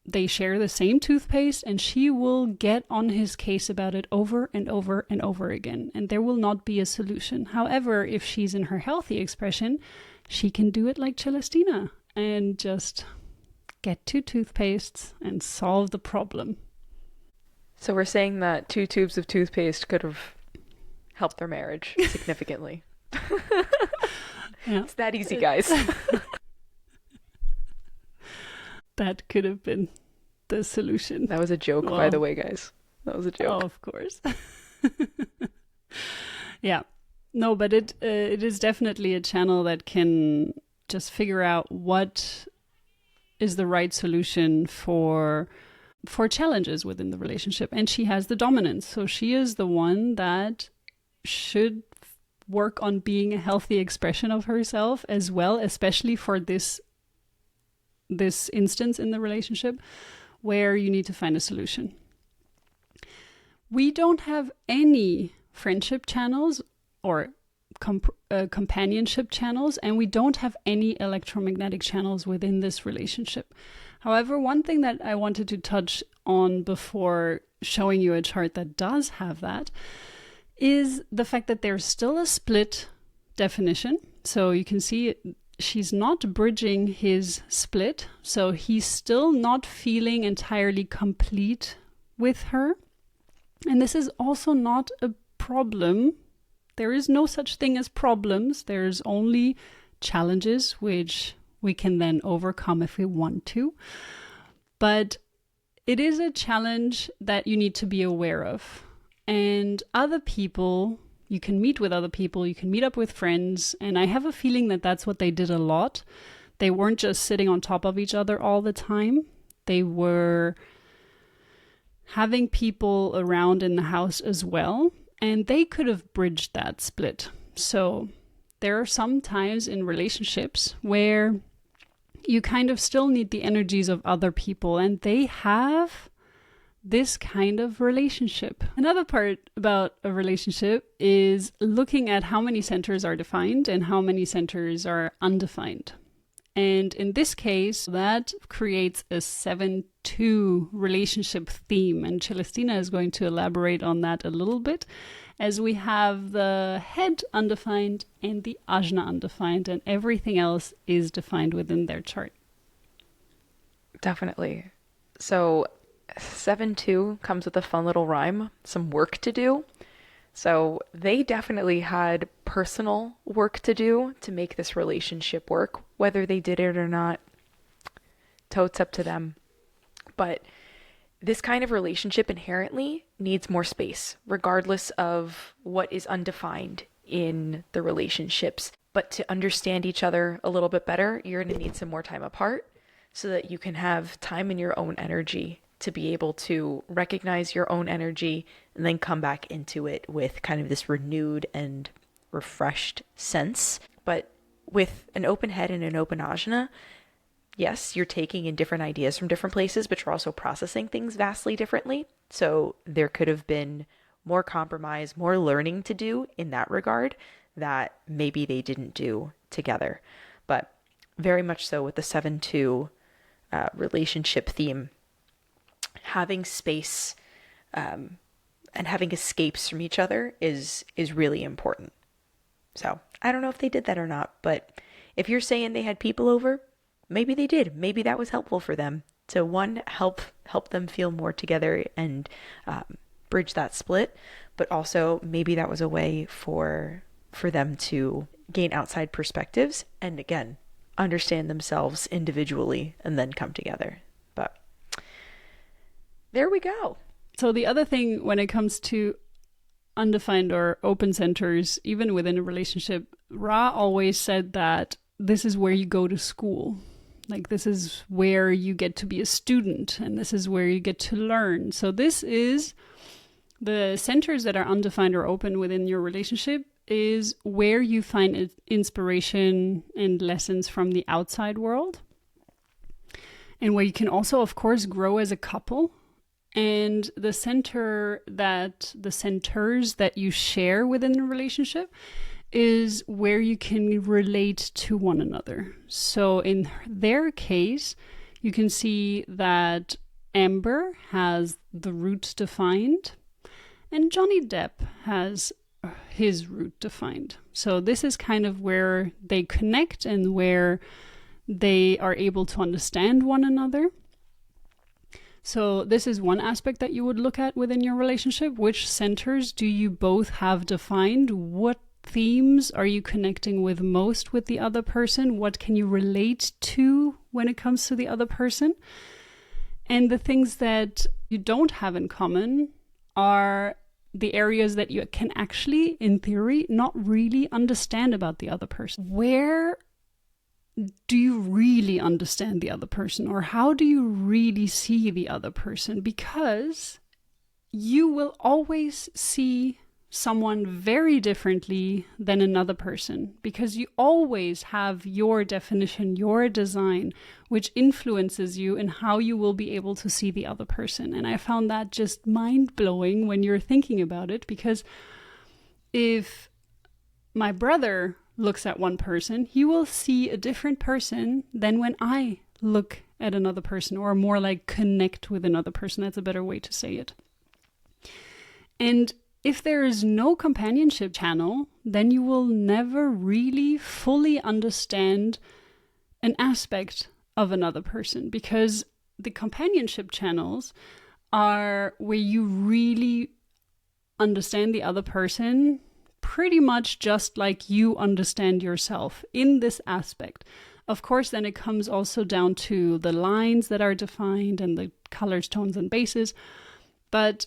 they share the same toothpaste and she will get on his case about it over and over and over again, and there will not be a solution. However, if she's in her healthy expression, she can do it like Celestina and just get 2 toothpastes and solve the problem. So we're saying that 2 tubes of toothpaste could have helped their marriage significantly. Yeah. It's that easy, guys. That could have been the solution. That was a joke, by the way, guys. That was a joke. Oh, of course. Yeah. No, but it is definitely a channel that can just figure out what is the right solution for challenges within the relationship. And she has the dominance. So she is the one that should work on being a healthy expression of herself as well, especially for this instance in the relationship where you need to find a solution. We don't have any friendship channels or companionship channels, and we don't have any electromagnetic channels within this relationship. However, one thing that I wanted to touch on before showing you a chart that does have that is the fact that there's still a split definition. So you can see she's not bridging his split, so he's still not feeling entirely complete with her. And this is also not a problem. There is no such thing as problems. There's only challenges, which we can then overcome if we want to. But it is a challenge that you need to be aware of. And other people, you can meet with other people, you can meet up with friends. And I have a feeling that that's what they did a lot. They weren't just sitting on top of each other all the time. They were having people around in the house as well. And they could have bridged that split. So there are some times in relationships where you kind of still need the energies of other people, and they have this kind of relationship. Another part about a relationship is looking at how many centers are defined and how many centers are undefined. And in this case, that creates a 7-2 relationship theme. And Celestina is going to elaborate on that a little bit, as we have the head undefined and the ajna undefined, and everything else is defined within their chart. Definitely. So 7-2 comes with a fun little rhyme, some work to do. So they definitely had personal work to do to make this relationship work. Whether they did it or not, totes up to them. But this kind of relationship inherently needs more space, regardless of what is undefined in the relationships. But to understand each other a little bit better, you're going to need some more time apart so that you can have time in your own energy to be able to recognize your own energy and then come back into it with kind of this renewed and refreshed sense. But with an open head and an open ajna, yes, you're taking in different ideas from different places, but you're also processing things vastly differently. So there could have been more compromise, more learning to do in that regard that maybe they didn't do together. But very much so with the 7-2 relationship theme, having space and having escapes from each other is really important. So I don't know if they did that or not, but if you're saying they had people over, maybe they did. Maybe that was helpful for them to, one, help them feel more together and bridge that split, but also maybe that was a way for them to gain outside perspectives and, again, understand themselves individually and then come together. But there we go. So the other thing when it comes to undefined or open centers, even within a relationship, Ra always said that this is where you go to school. Like, this is where you get to be a student, and this is where you get to learn. So this is the centers that are undefined or open within your relationship is where you find inspiration and lessons from the outside world, and where you can also, of course, grow as a couple. And the centers that you share within the relationship is where you can relate to one another. So in their case, you can see that Amber has the root defined and Johnny Depp has his root defined. So this is kind of where they connect and where they are able to understand one another. So this is one aspect that you would look at within your relationship. Which centers do you both have defined? What themes are you connecting with most with the other person? What can you relate to when it comes to the other person? And the things that you don't have in common are the areas that you can actually, in theory, not really understand about the other person. Where do you really understand the other person, or how do you really see the other person? Because you will always see someone very differently than another person, because you always have your definition, your design, which influences you in how you will be able to see the other person. And I found that just mind-blowing when you're thinking about it, because if my brother looks at one person, he will see a different person than when I look at another person, or more like connect with another person. That's a better way to say it. And if there is no companionship channel, then you will never really fully understand an aspect of another person, because the companionship channels are where you really understand the other person pretty much just like you understand yourself in this aspect. Of course, then it comes also down to the lines that are defined and the colors, tones, and bases. But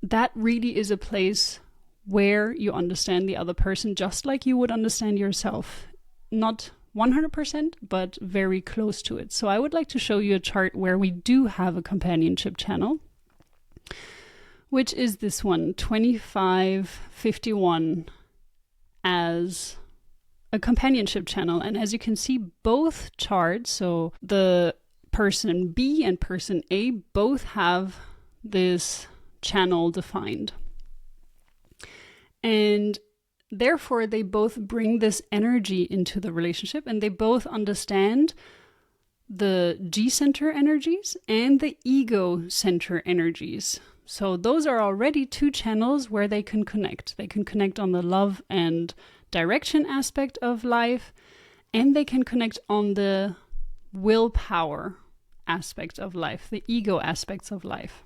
that really is a place where you understand the other person just like you would understand yourself. Not 100%, but very close to it. So I would like to show you a chart where we do have a companionship channel, which is this one, 2551, as a companionship channel. And as you can see, both charts, so the person B and person A, both have this channel defined. And therefore, they both bring this energy into the relationship, and they both understand the G center energies and the ego center energies. So those are already two channels where they can connect. They can connect on the love and direction aspect of life, and they can connect on the willpower aspect of life, the ego aspects of life.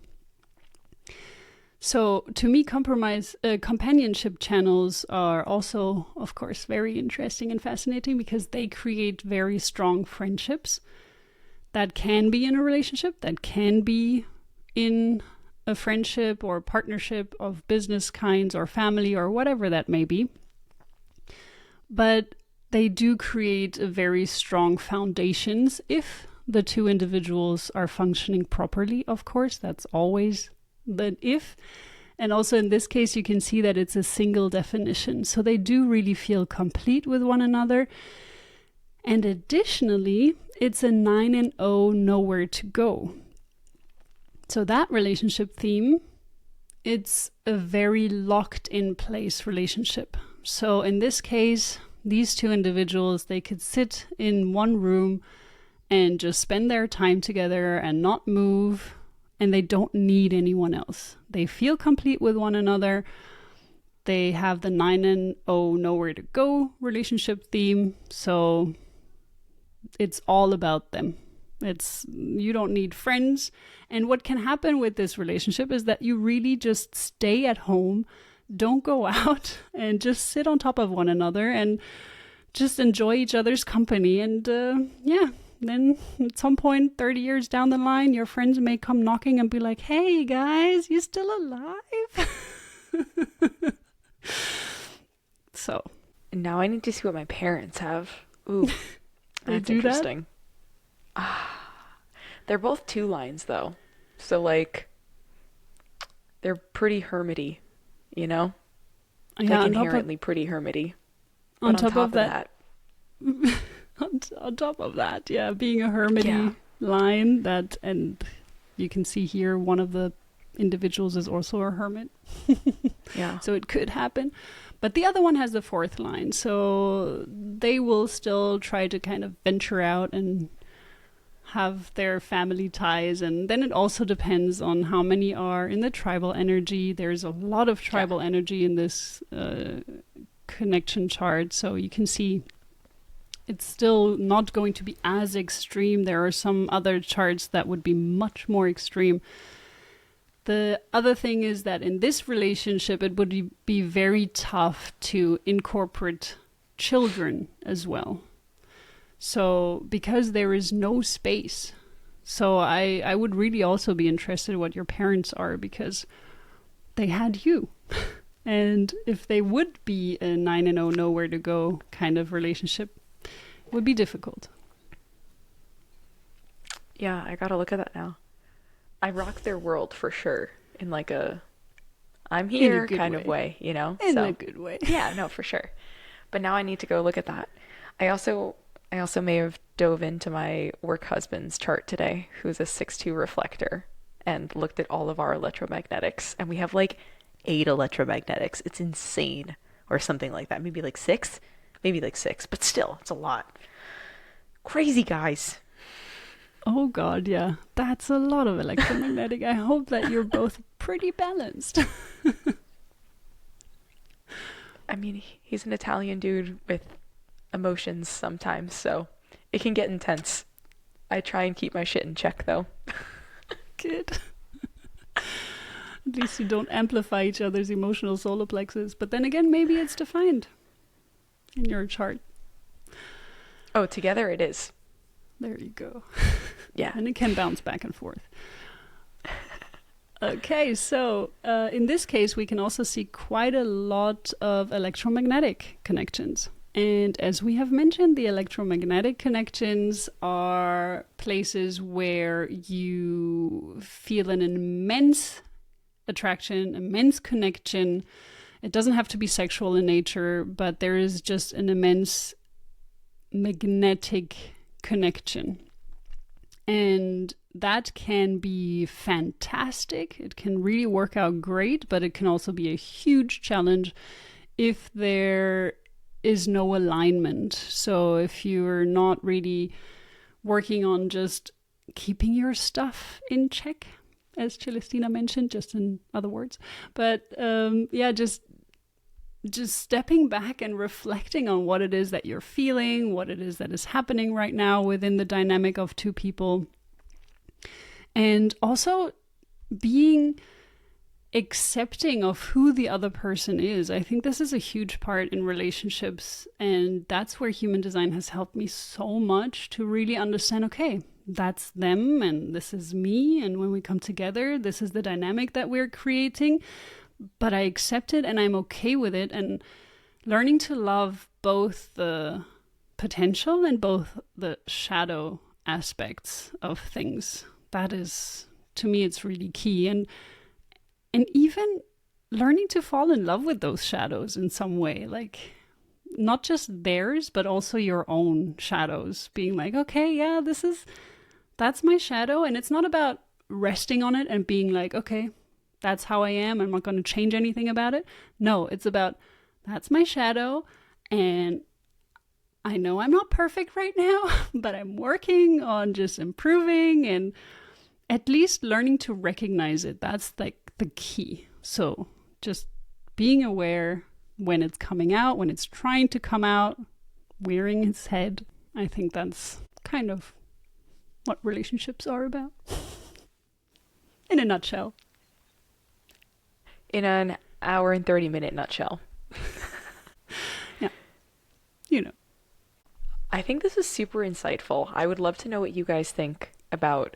So to me, companionship channels are also, of course, very interesting and fascinating, because they create very strong friendships that can be in a relationship, that can be in a friendship or partnership of business kinds or family or whatever that may be. But they do create a very strong foundations if the two individuals are functioning properly. Of course, that's always the if. And also in this case, you can see that it's a single definition. So they do really feel complete with one another. And additionally, it's a 9 and 0 nowhere to go. So that relationship theme, it's a very locked in place relationship. So in this case, these two individuals, they could sit in one room and just spend their time together and not move, and they don't need anyone else. They feel complete with one another. They have the 9 and 0 nowhere to go relationship theme. So it's all about them. You don't need friends. And what can happen with this relationship is that you really just stay at home, don't go out, and just sit on top of one another and just enjoy each other's company. And then at some point, 30 years down the line, your friends may come knocking and be like, hey guys, you still alive? So. Now I need to see what my parents have. Ooh, that's interesting. They're both 2 lines though. So like, they're pretty hermity, you know? Yeah, like inherently pretty hermity. On top of that. On top of that, yeah, being a hermity line, and you can see here one of the individuals is also a hermit. Yeah. So it could happen. But the other one has the 4th line, so they will still try to kind of venture out and have their family ties. And then it also depends on how many are in the tribal energy. There's a lot of tribal energy in this connection chart, so you can see it's still not going to be as extreme. There are some other charts that would be much more extreme. The other thing is that in this relationship, it would be very tough to incorporate children as well. So because there is no space. So I would really also be interested in what your parents are, because they had you. And if they would be a 9 and 0 nowhere to go kind of relationship, it would be difficult. Yeah, I gotta look at that now. I rock their world for sure, in like a I'm here kind of way, you know? In a good way. Yeah, no, for sure. But now I need to go look at that. I also may have dove into my work husband's chart today, who's a 6-2 reflector, and looked at all of our electromagnetics, and we have like 8 electromagnetics. It's insane. Or something like that. Maybe like 6, but still, it's a lot. Crazy, guys. Oh god, yeah. That's a lot of electromagnetic. I hope that you're both pretty balanced. I mean, he's an Italian dude with emotions sometimes, so it can get intense. I try and keep my shit in check, though. Good. At least you don't amplify each other's emotional solar plexus. But then again, maybe it's defined in your chart. Oh, together it is. There you go. Yeah. And it can bounce back and forth. Okay, so in this case, we can also see quite a lot of electromagnetic connections. And as we have mentioned, the electromagnetic connections are places where you feel an immense attraction, immense connection. It doesn't have to be sexual in nature, but there is just an immense magnetic connection. And that can be fantastic. It can really work out great, but it can also be a huge challenge if there is no alignment. So if you're not really working on just keeping your stuff in check, as Celestina mentioned, just in other words. But just stepping back and reflecting on what it is that you're feeling, what it is that is happening right now within the dynamic of two people. And also being accepting of who the other person is. I think this is a huge part in relationships, and that's where human design has helped me so much to really understand, okay, that's them and this is me, and when we come together, this is the dynamic that we're creating, but I accept it and I'm okay with it, and learning to love both the potential and both the shadow aspects of things. That is, to me, it's really key. And even learning to fall in love with those shadows in some way. Like, not just theirs, but also your own shadows. Being like, okay, yeah, that's my shadow. And it's not about resting on it and being like, okay, that's how I am. I'm not going to change anything about it. No, it's about, that's my shadow. And I know I'm not perfect right now, but I'm working on just improving and at least learning to recognize it. That's like the key. So just being aware when it's coming out, when it's trying to come out, rearing its head. I think that's kind of what relationships are about. In a nutshell. In an hour and 30-minute nutshell. Yeah. You know. I think this is super insightful. I would love to know what you guys think about,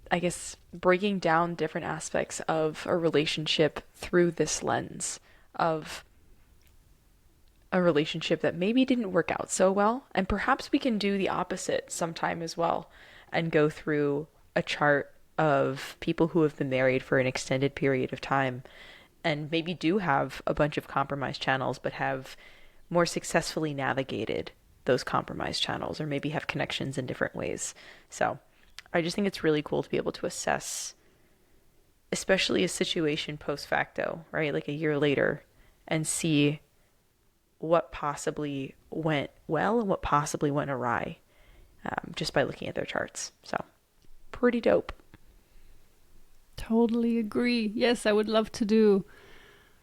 I guess, breaking down different aspects of a relationship through this lens of a relationship that maybe didn't work out so well. And perhaps we can do the opposite sometime as well and go through a chart of people who have been married for an extended period of time and maybe do have a bunch of compromise channels, but have more successfully navigated those compromise channels, or maybe have connections in different ways. So I just think it's really cool to be able to assess, especially a situation post facto, right? Like a year later, and see what possibly went well and what possibly went awry, just by looking at their charts. So pretty dope. Totally agree. Yes, I would love to do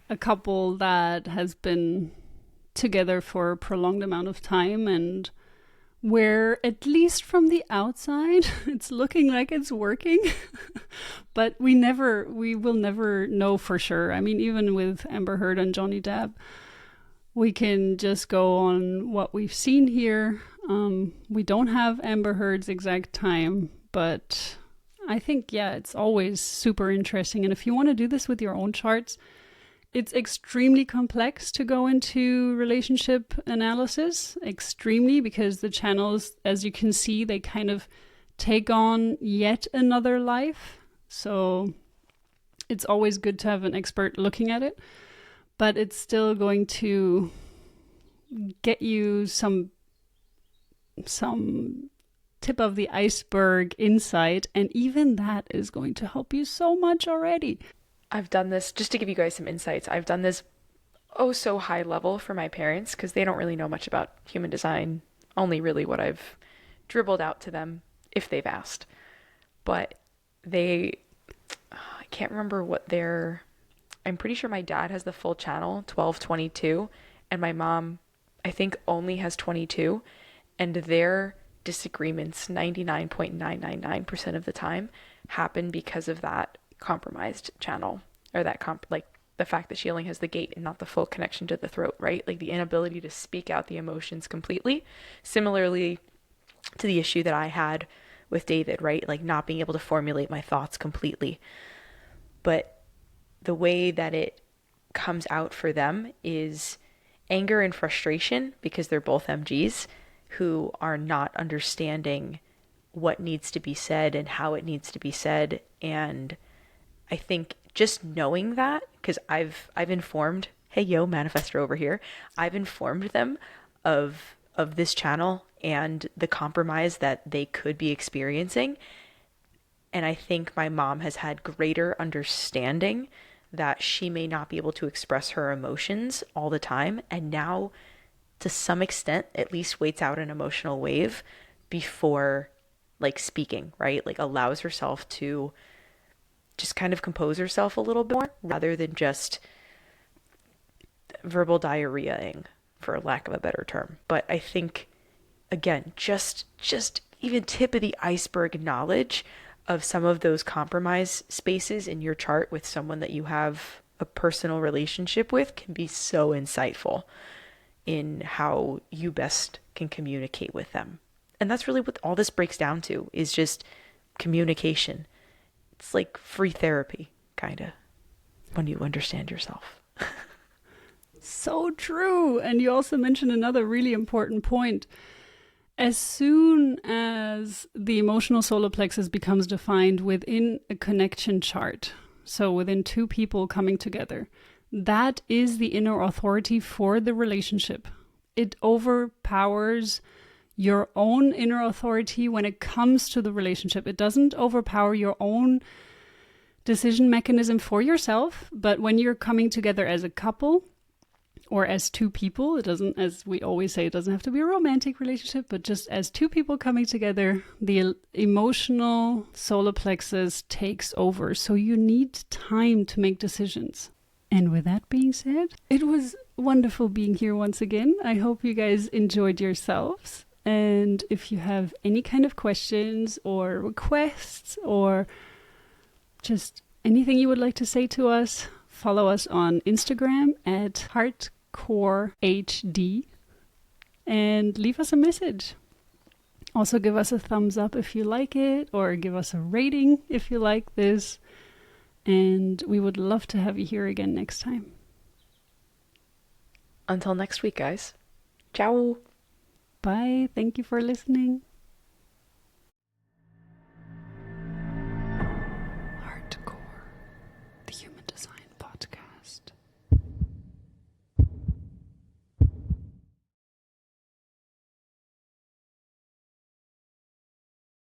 a couple that has been together for a prolonged amount of time and where, at least from the outside, it's looking like it's working. But we will never know for sure. I mean, even with Amber Heard and Johnny Depp, we can just go on what we've seen here. We don't have Amber Heard's exact time, but I think, yeah, it's always super interesting. And if you want to do this with your own charts, it's extremely complex to go into relationship analysis, extremely, because the channels, as you can see, they kind of take on yet another life. So it's always good to have an expert looking at it, but it's still going to get you some tip of the iceberg insight, and even that is going to help you so much already. I've done this, just to give you guys some insights, I've done this so high level for my parents because they don't really know much about human design, only really what I've dribbled out to them if they've asked. But I can't remember I'm pretty sure my dad has the full channel, 1222, and my mom, I think, only has 22, and their disagreements 99.999% of the time happen because of that compromised channel, or that like the fact that she only has the gate and not the full connection to the throat, right? Like the inability to speak out the emotions completely. Similarly to the issue that I had with David, right? Like not being able to formulate my thoughts completely. But the way that it comes out for them is anger and frustration, because they're both MGs who are not understanding what needs to be said and how it needs to be said. And I think just knowing that, because I've informed, hey yo, manifestor over here, I've informed them of this channel and the compromise that they could be experiencing. And I think my mom has had greater understanding that she may not be able to express her emotions all the time, and now to some extent at least waits out an emotional wave before like speaking, right? Like allows herself to just kind of compose herself a little bit more rather than just verbal diarrheaing, for lack of a better term. But I think, again, just even tip of the iceberg knowledge of some of those compromise spaces in your chart with someone that you have a personal relationship with can be so insightful in how you best can communicate with them. And that's really what all this breaks down to, is just communication. It's like free therapy, kind of, when you understand yourself. So true. And you also mentioned another really important point. As soon as the emotional solar plexus becomes defined within a connection chart, so within two people coming together, that is the inner authority for the relationship. It overpowers your own inner authority when it comes to the relationship. It doesn't overpower your own decision mechanism for yourself, but when you're coming together as a couple or as two people, it doesn't, as we always say, it doesn't have to be a romantic relationship, but just as two people coming together, the emotional solar plexus takes over. So you need time to make decisions. And with that being said, it was wonderful being here once again. I hope you guys enjoyed yourselves. And if you have any kind of questions or requests or just anything you would like to say to us, follow us on Instagram at HardcoreHD and leave us a message. Also give us a thumbs up if you like it, or give us a rating if you like this. And we would love to have you here again next time. Until next week, guys. Ciao. Bye. Thank you for listening.